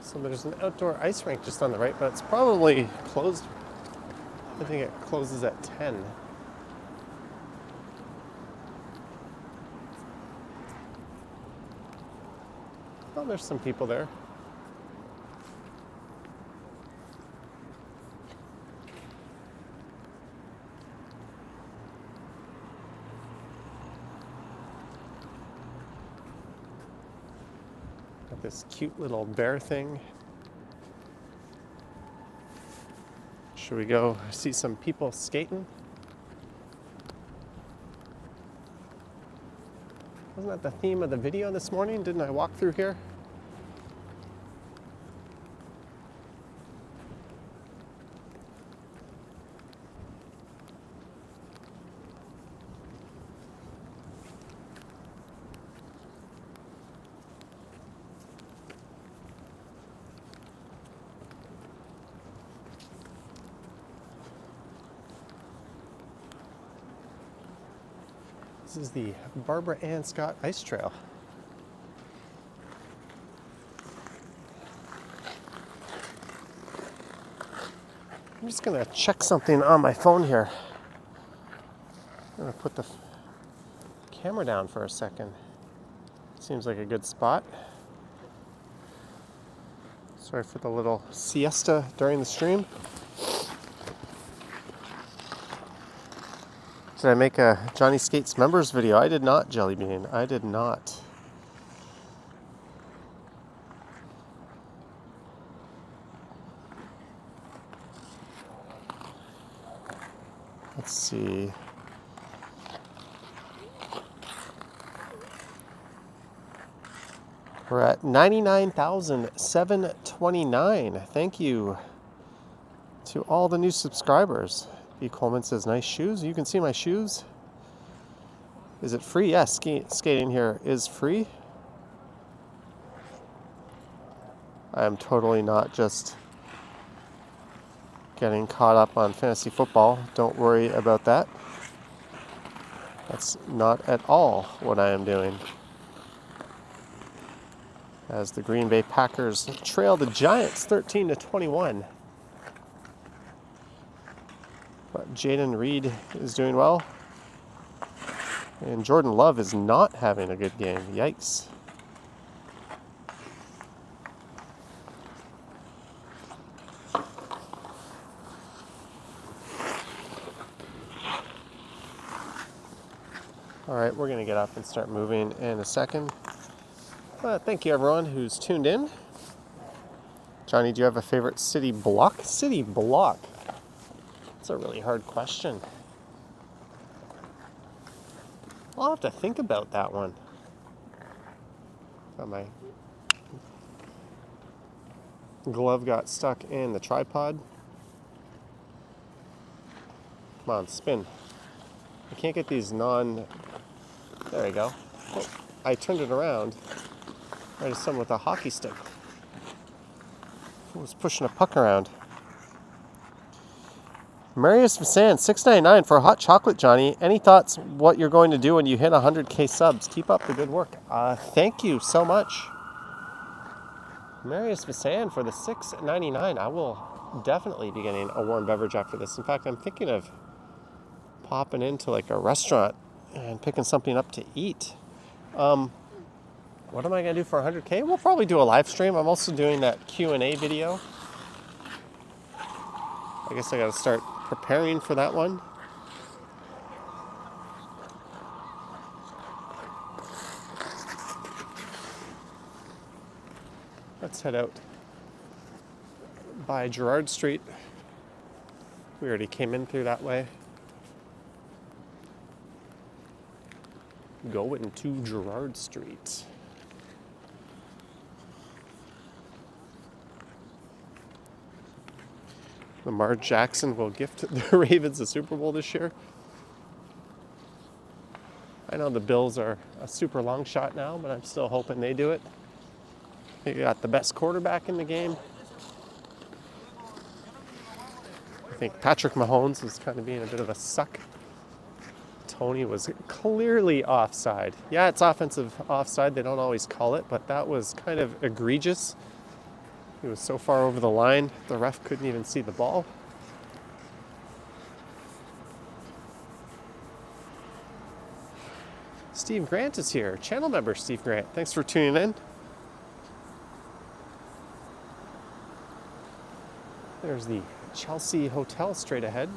So there's an outdoor ice rink just on the right, but it's probably closed. I think it closes at 10. Oh, there's some people there. Got this cute little bear thing. Should we go see some people skating? Wasn't that the theme of the video this morning? Didn't I walk through here? This is the Barbara Ann Scott Ice Trail. I'm just gonna check something on my phone here. I'm gonna put the camera down for a second. Seems like a good spot. Sorry for the little siesta during the stream. Did I make a Johnny Skates members video? I did not, Jelly Bean. I did not. Let's see. We're at 99,729. Thank you to all the new subscribers. B. Coleman says, nice shoes. You can see my shoes. Is it free? Yes, skating here is free. I am totally not just getting caught up on fantasy football. Don't worry about that. That's not at all what I am doing. As the Green Bay Packers trail the Giants 13-21. But Jaden Reed is doing well. And Jordan Love is not having a good game. Yikes. All right, we're going to get up and start moving in a second. Thank you, everyone who's tuned in. Johnny, do you have a favorite city block? City block? That's a really hard question. I'll have to think about that one. My glove got stuck in the tripod. Come on, spin. I can't get these There you go. Oh, I turned it around. Right as someone with a hockey stick. Who was pushing a puck around? Marius Vasan, $6.99 for a hot chocolate, Johnny. Any thoughts what you're going to do when you hit 100K subs? Keep up the good work. Thank you so much. Marius Vasan for the $6.99. I will definitely be getting a warm beverage after this. In fact, I'm thinking of popping into like a restaurant and picking something up to eat. What am I gonna do for 100K? We'll probably do a live stream. I'm also doing that Q&A video. I guess I gotta start preparing for that one. Let's head out by Gerrard Street. We already came in through that way. Going to Gerrard Street. Lamar Jackson will gift the Ravens a Super Bowl this year. I know the Bills are a super long shot now, but I'm still hoping they do it. They got the best quarterback in the game. I think Patrick Mahomes is kind of being a bit of a suck. Tony was clearly offside. Yeah, it's offensive offside. They don't always call it, but that was kind of egregious. He was so far over the line, the ref couldn't even see the ball. Steve Grant is here. Channel member Steve Grant. Thanks for tuning in. There's the Chelsea Hotel straight ahead.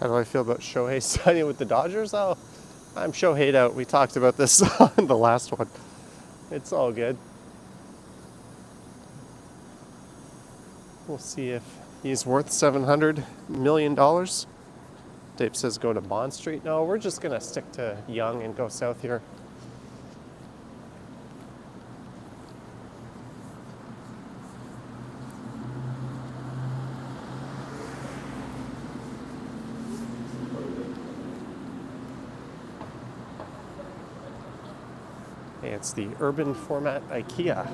How do I feel about Shohei signing with the Dodgers? Oh, I'm Shohei'd out. We talked about this on the last one. It's all good. We'll see if he's worth $700 million. Dave says go to Bond Street. No, we're just going to stick to Yonge and go south here. It's the urban format IKEA.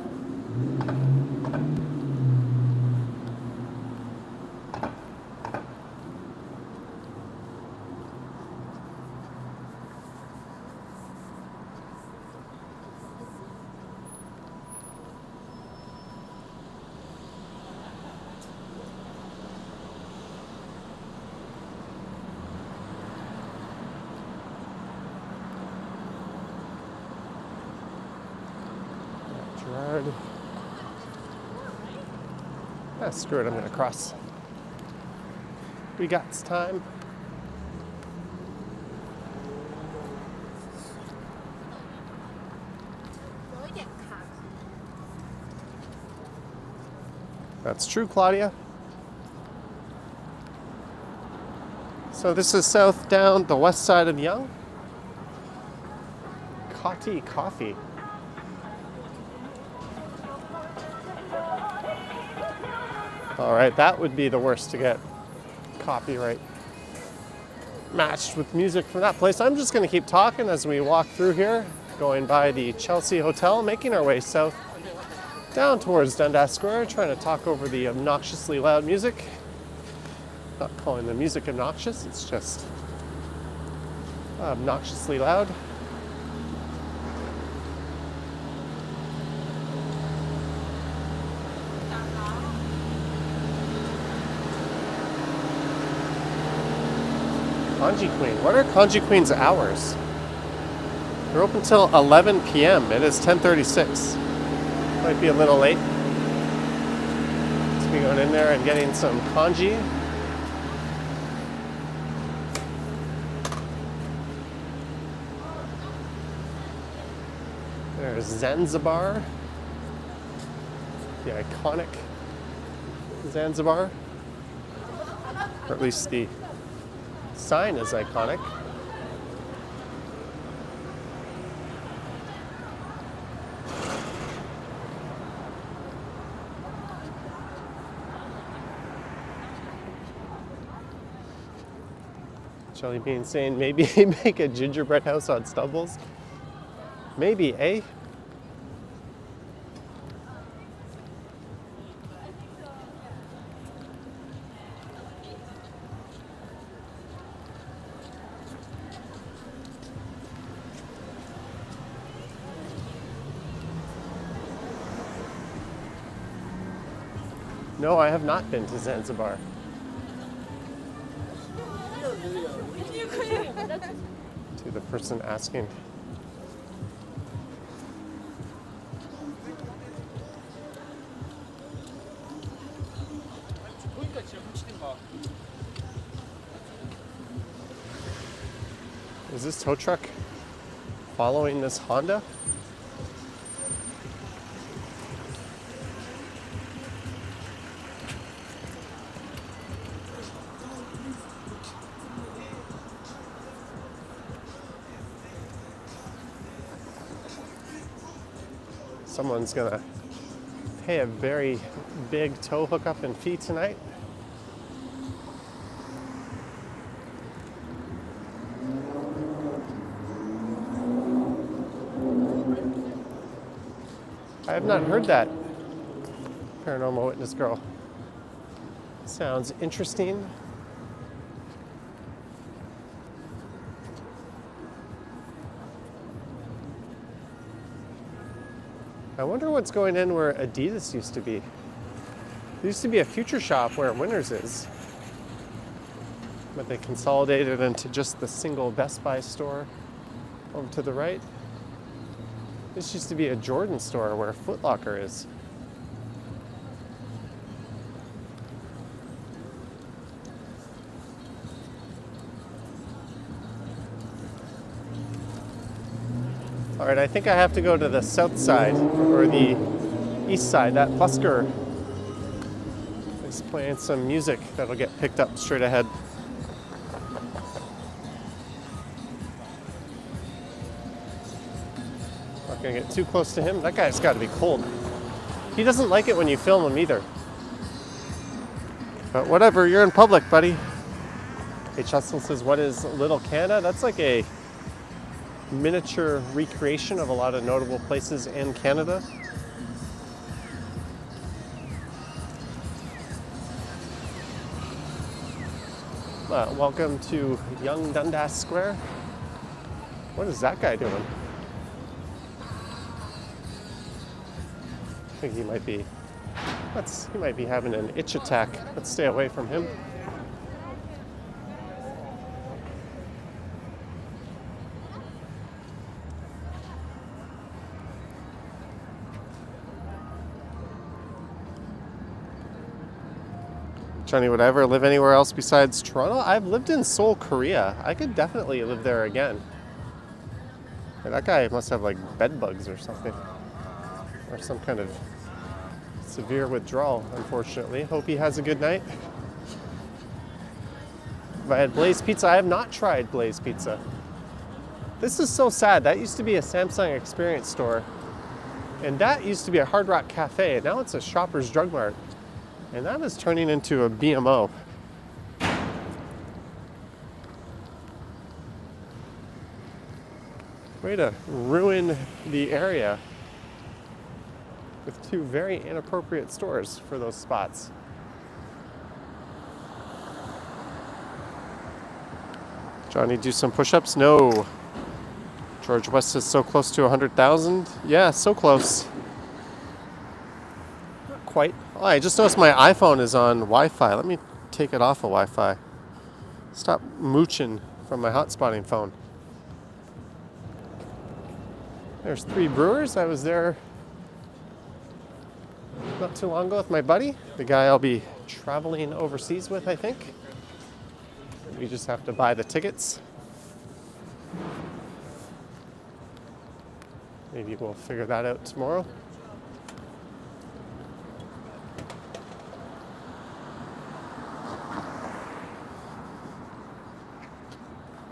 Ah, screw it, I'm gonna cross. We got time. That's true, Claudia. So this is south down the west side of Yonge. Cotti Coffee. All right, that would be the worst to get copyright matched with music from that place. I'm just gonna keep talking as we walk through here, going by the Chelsea Hotel, making our way south down towards Dundas Square, trying to talk over the obnoxiously loud music. Not calling the music obnoxious, it's just obnoxiously loud. Kanji Queen. What are Kanji Queen's hours? They're open till 11 p.m. It is 10:36. Might be a little late. Let's be going in there and getting some kanji. There's Zanzibar. The iconic Zanzibar. Or at least the sign is iconic. Jelly Bean saying maybe make a gingerbread house on stubbles. Maybe, eh? No, I have not been to Zanzibar. To the person asking. Is this tow truck following this Honda? Someone's gonna pay a very big tow hookup and fee tonight. I have not heard that paranormal witness girl. Sounds interesting. I wonder what's going in where Adidas used to be. There used to be a Future Shop where Winners is, but they consolidated into just the single Best Buy store over to the right. This used to be a Jordan store where Foot Locker is. All right, I think I have to go to the south side or the east side. That busker is playing some music that'll get picked up straight ahead. Not gonna get too close to him. That guy's gotta be cold. He doesn't like it when you film him either. But whatever, you're in public, buddy. Hey, Chustle says, what is Little Canada? That's like a miniature recreation of a lot of notable places in Canada. Welcome to Yonge Dundas Square. What is that guy doing? I think he might be having an itch attack. Let's stay away from him. Johnny, would I ever live anywhere else besides Toronto? I've lived in Seoul, Korea. I could definitely live there again. Hey, that guy must have like bed bugs or something. Or some kind of severe withdrawal, unfortunately. Hope he has a good night. Have I had Blaze Pizza? I have not tried Blaze Pizza. This is so sad. That used to be a Samsung Experience store. And that used to be a Hard Rock Cafe. Now it's a Shoppers Drug Mart. And that is turning into a BMO. Way to ruin the area with two very inappropriate stores for those spots. Johnny, do some push-ups? No. George West is so close to 100,000. Yeah, so close. Not quite. Oh, I just noticed my iPhone is on Wi-Fi. Let me take it off of Wi-Fi. Stop mooching from my hotspotting phone. There's Three Brewers. I was there not too long ago with my buddy, the guy I'll be traveling overseas with, I think. We just have to buy the tickets. Maybe we'll figure that out tomorrow.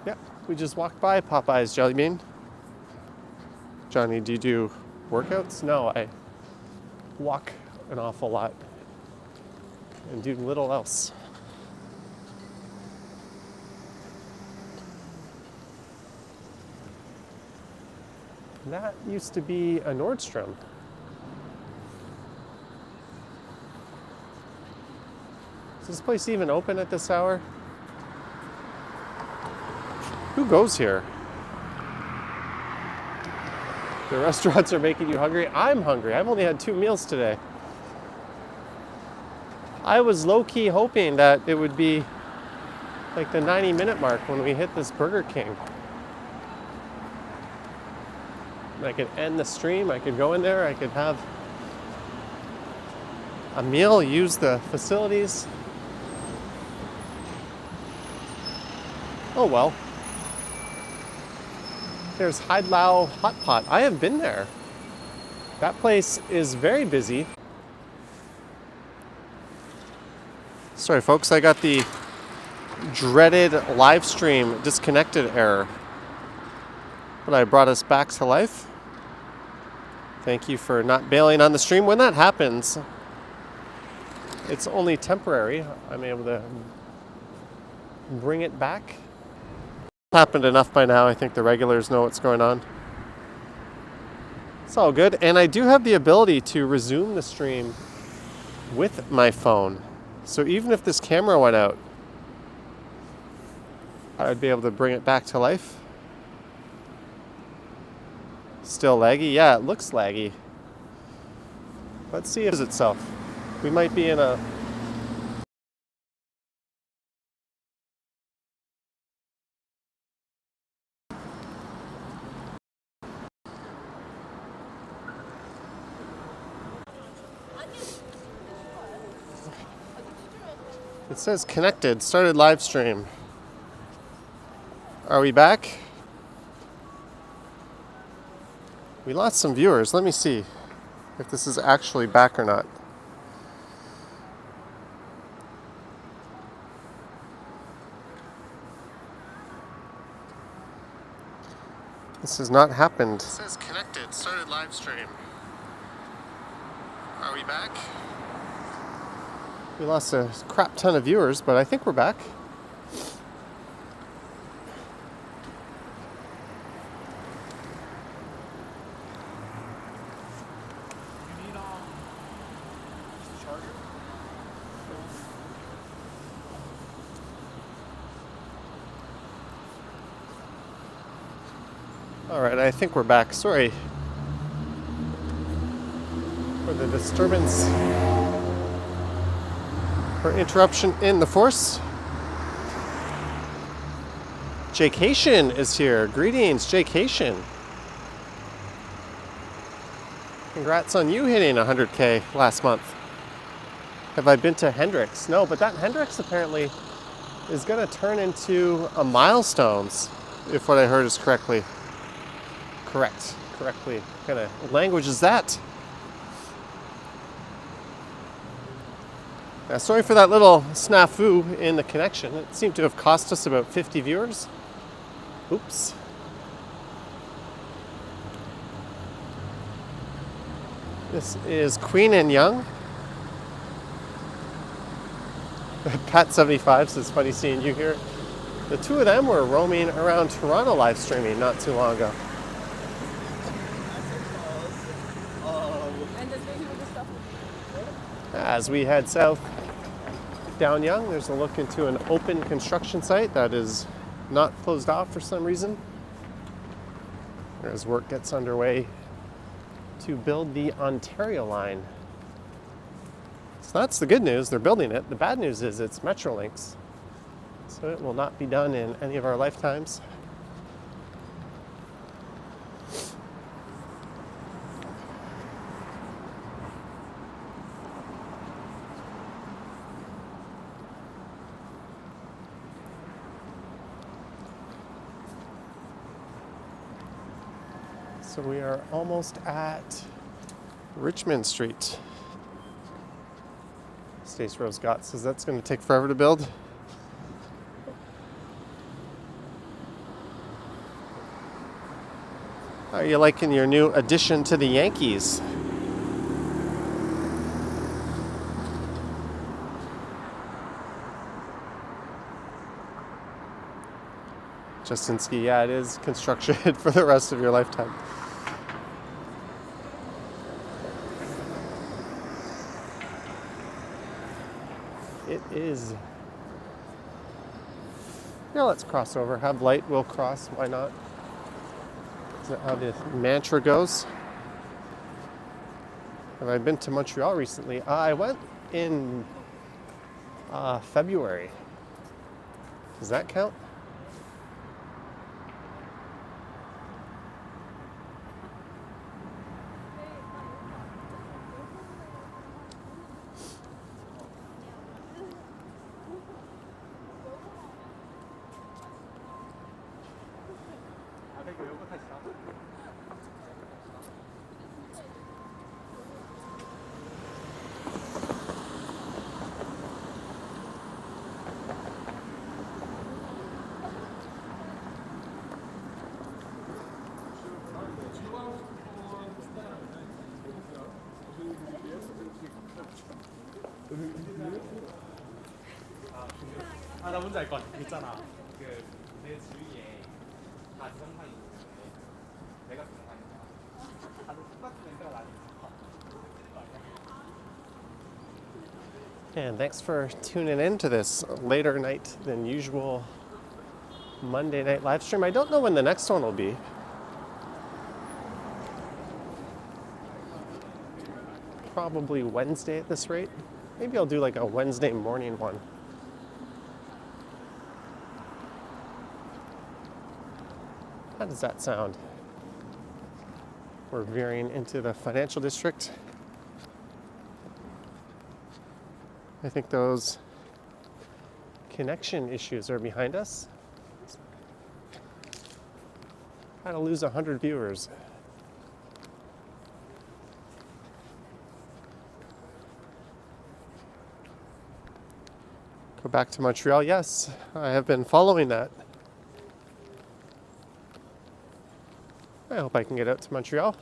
Yeah, we just walked by Popeye's Jelly Bean. Johnny, do you do workouts? No, I walk an awful lot and do little else. That used to be a Nordstrom. Is this place even open at this hour? Who goes here? The restaurants are making you hungry. I'm hungry. I've only had 2 meals today. I was low-key hoping that it would be like the 90-minute mark when we hit this Burger King. I could end the stream, I could go in there, I could have a meal, use the facilities. Oh well. There's Haid Lao Hot Pot. I have been there. That place is very busy. Sorry folks, I got the dreaded live stream disconnected error. But I brought us back to life. Thank you for not bailing on the stream. When that happens, it's only temporary. I'm able to bring it back. It's happened enough by now. I think the regulars know what's going on. It's all good. And I do have the ability to resume the stream with my phone. So even if this camera went out, I would be able to bring it back to life. Still laggy? Yeah, it looks laggy. Let's see if it is itself. We might be in a... It says connected, started live stream. Are we back? We lost some viewers. Let me see if this is actually back or not. This has not happened. It says connected, started live stream. Are we back? We lost a crap ton of viewers, but I think we're back. Alright, I think we're back. Sorry for the disturbance or interruption in the force. Jaycation is here. Greetings, Jaycation. Congrats on you hitting 100K last month. Have I been to Hendrix? No, but that Hendrix apparently is going to turn into a milestones, if what I heard is correctly. Correctly. What kind of language is that? Yeah, sorry for that little snafu in the connection. It seemed to have cost us about 50 viewers. Oops. This is Queen and Yonge. Pat75 says, funny seeing you here. The two of them were roaming around Toronto live streaming not too long ago. As we head south down Yonge, there's a look into an open construction site that is not closed off for some reason, as work gets underway to build the Ontario line. So that's the good news, they're building it. The bad news is it's Metrolinx, so it will not be done in any of our lifetimes. So we are almost at Richmond Street. Stace Rose Gott says that's going to take forever to build. How are you liking your new addition to the Yankees? Justinski, yeah, it is construction for the rest of your lifetime. is. Yeah, let's cross over. Have light, we'll cross. Why not? Is that how the mantra goes? Have I been to Montreal recently? I went in February. Does that count? 아, 나 뭔지 알 것 같아. 있잖아. 그 내 주위에 다 지성상이 있는데 내가 지성상이야. 다들 똑같은 멘트가 나니까. And thanks for tuning in to this later night than usual Monday night live stream. I don't know when the next one will be. Probably Wednesday at this rate. Maybe I'll do like a Wednesday morning one. How does that sound? We're veering into the financial district. I think those connection issues are behind us. How to lose 100 viewers. Go back to Montreal. Yes, I have been following that. I hope I can get out to Montreal.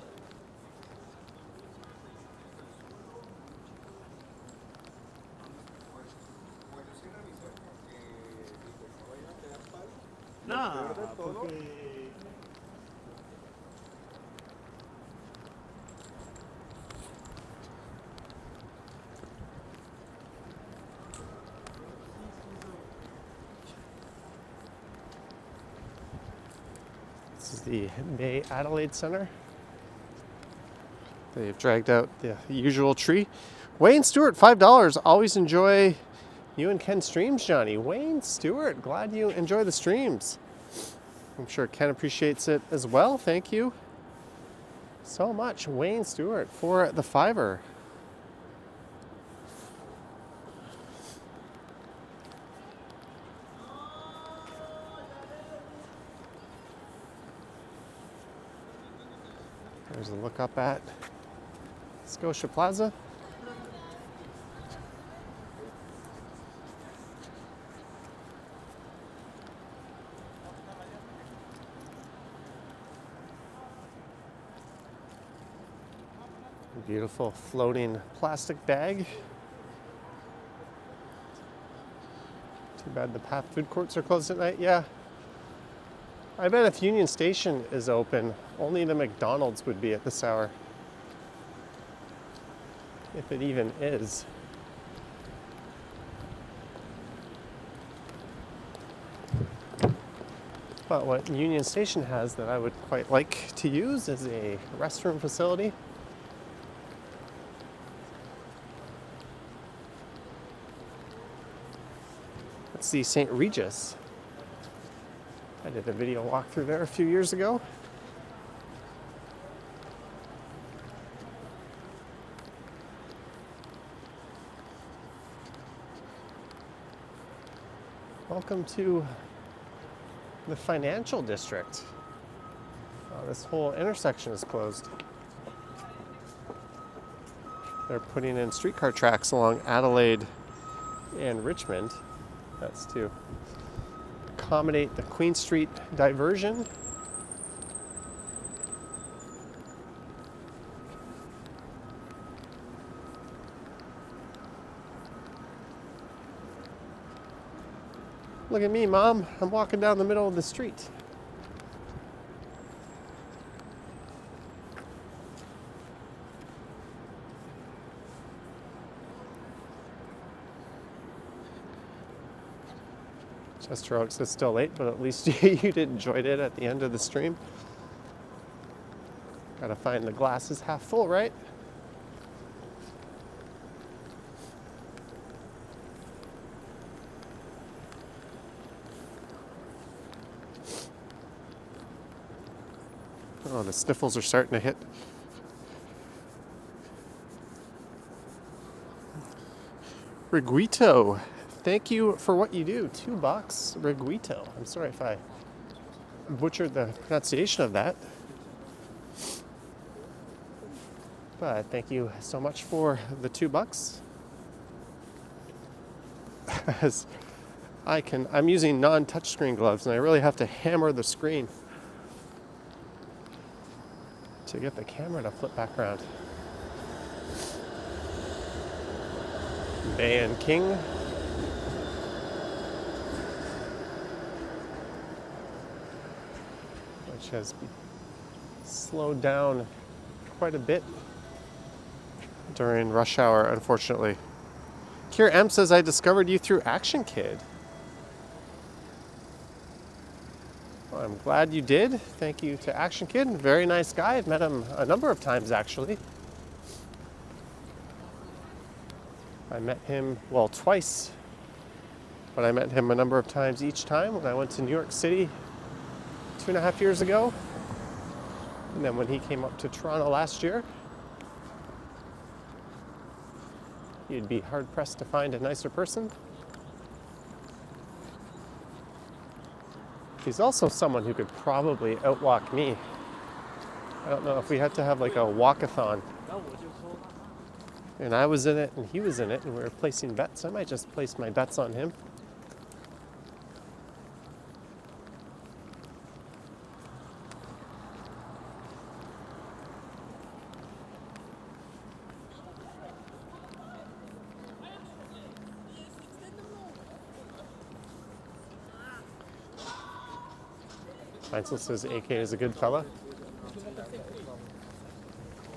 No, porque This is the Bay Adelaide Center. They've dragged out the usual tree. Wayne Stewart, $5. Always enjoy you and Ken's streams, Johnny. Wayne Stewart, glad you enjoy the streams. I'm sure Ken appreciates it as well. Thank you so much, Wayne Stewart, for the $5. There's a look up at Scotia Plaza. Beautiful floating plastic bag. Too bad the Path food courts are closed at night. Yeah. I bet if Union Station is open, only the McDonald's would be at this hour. If it even is. But what Union Station has that I would quite like to use is a restroom facility. Let's see, St. Regis. I did a video walkthrough there a few years ago. Welcome to the financial district. Oh, this whole intersection is closed. They're putting in streetcar tracks along Adelaide and Richmond. That's to accommodate the Queen Street diversion. Look at me, Mom. I'm walking down the middle of the street. Chester Oaks is still late, but at least you enjoyed it at the end of the stream. Gotta find the glasses half full, right? Oh, the sniffles are starting to hit. Riguito, thank you for what you do. $2, Riguito. I'm sorry if I butchered the pronunciation of that. But thank you so much for the $2. As I'm using non-touchscreen gloves, and I really have to hammer the screen to get the camera to flip back around. Bay and King. Which has slowed down quite a bit during rush hour, unfortunately. Kier M says, I discovered you through Action Kid. Well, I'm glad you did. Thank you to Action Kid. Very nice guy. I've met him a number of times, actually. I met him, well, twice, but I met him a number of times each time when I went to New York City 2.5 years ago. And then when he came up to Toronto last year, you'd be hard-pressed to find a nicer person. He's also someone who could probably outwalk me. I don't know if we had to have like a walkathon. And I was in it and he was in it and we were placing bets. I might just place my bets on him. Heinzel says AK is a good fella.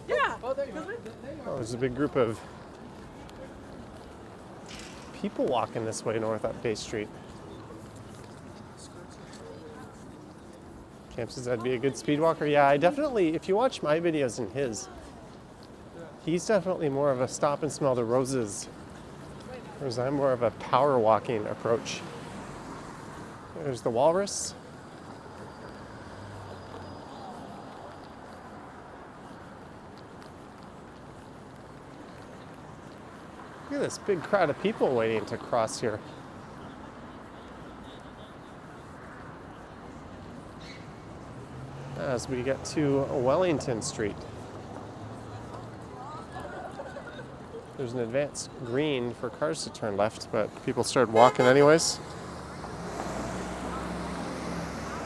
Yeah. Oh, there's a big group of people walking this way north up Bay Street. Camp says I'd be a good speed walker. Yeah, I definitely, if you watch my videos and his, he's definitely more of a stop and smell the roses, whereas I'm more of a power walking approach. There's the walrus. Look at this big crowd of people waiting to cross here. As we get to Wellington Street. There's an advanced green for cars to turn left, but people started walking anyways.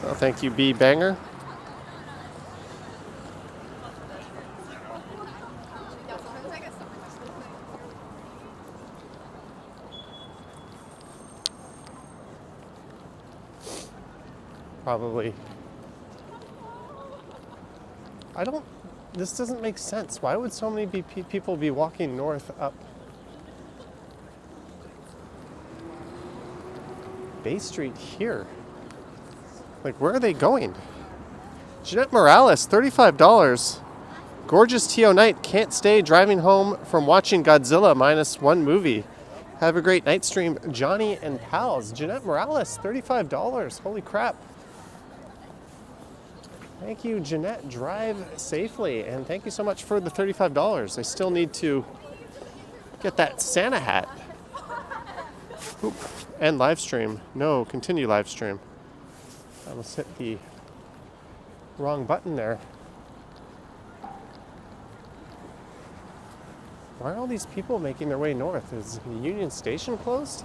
Well, thank you, B Banger. Probably. This doesn't make sense. Why would so many people be walking north up Bay Street here? Like, where are they going? Jeanette Morales, $35. Gorgeous TO night. Can't stay driving home from watching Godzilla -1 movie. Have a great night stream. Johnny and pals. Jeanette Morales, $35. Holy crap. Thank you, Jeanette. Drive safely. And thank you so much for the $35. I still need to get that Santa hat. Oop. End live stream. No, continue live stream. I almost hit the wrong button there. Why are all these people making their way north? Is the Union Station closed?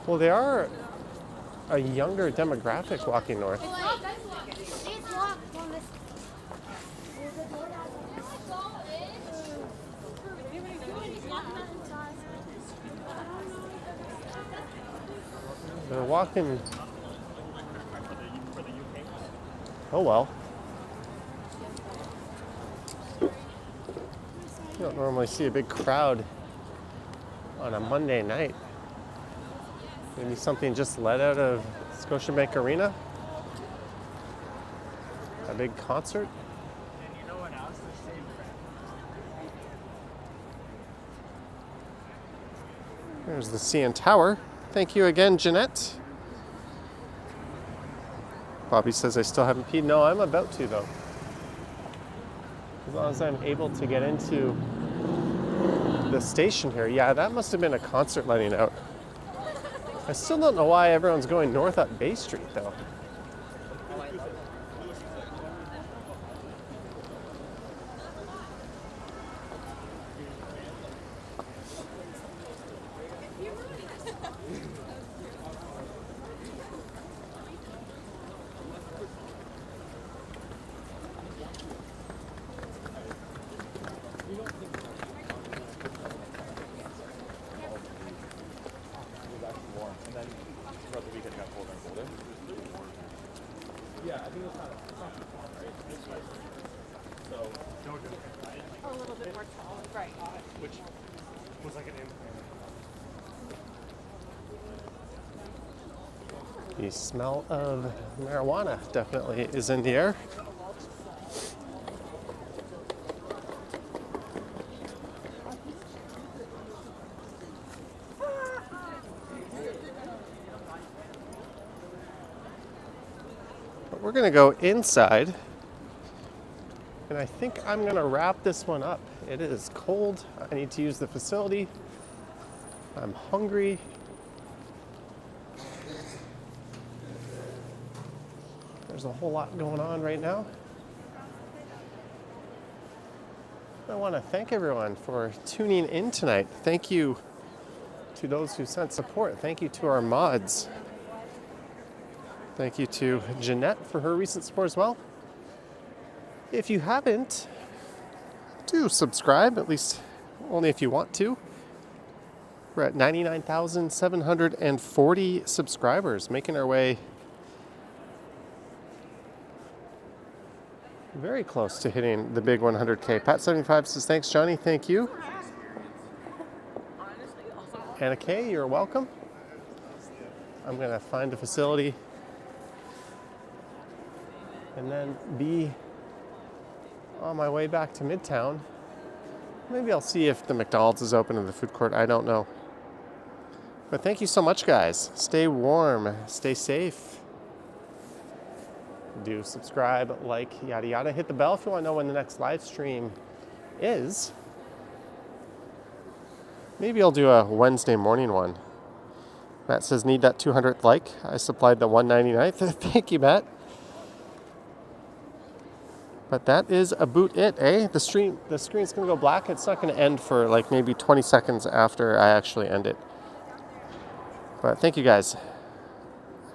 Well, they are a younger demographic walking north. It's locked on this. They're walking. Oh well. don't normally see a big crowd on a Monday night. Maybe something just let out of Scotiabank Arena. A big concert. And you know what else? The same friend. There's the CN Tower. Thank you again, Jeanette. Bobby says I still haven't peed. No, I'm about to though. As long as I'm able to get into the station here. Yeah, that must have been a concert letting out. I still don't know why everyone's going north up Bay Street though. Yeah, I think it's not too far, right? It's like, so, A little bit more tall. Right. which was like an implant. The smell of marijuana definitely is in the air. But we're going to go inside. And I think I'm going to wrap this one up. It is cold. I need to use the facility. I'm hungry. There's a whole lot going on right now. I want to thank everyone for tuning in tonight. Thank you to those who sent support. Thank you to our mods. Thank you to Jeanette for her recent support as well. If you haven't, do subscribe, at least only if you want to. We're at 99,740 subscribers, making our way very close to hitting the big 100K. Pat75 says, thanks, Johnny. Thank you. Anna K, you're welcome. I'm going to find a facility and then be on my way back to Midtown. Maybe I'll see if the McDonald's is open in the food court. I don't know. But thank you so much, guys. Stay warm. Stay safe. Do subscribe, like, yada yada. Hit the bell if you want to know when the next live stream is. Maybe I'll do a Wednesday morning one. Matt says, need that 200th like. I supplied the 199th. Thank you, Matt. But that is about it, eh? The screen's going to go black. It's not going to end for like maybe 20 seconds after I actually end it. But thank you, guys.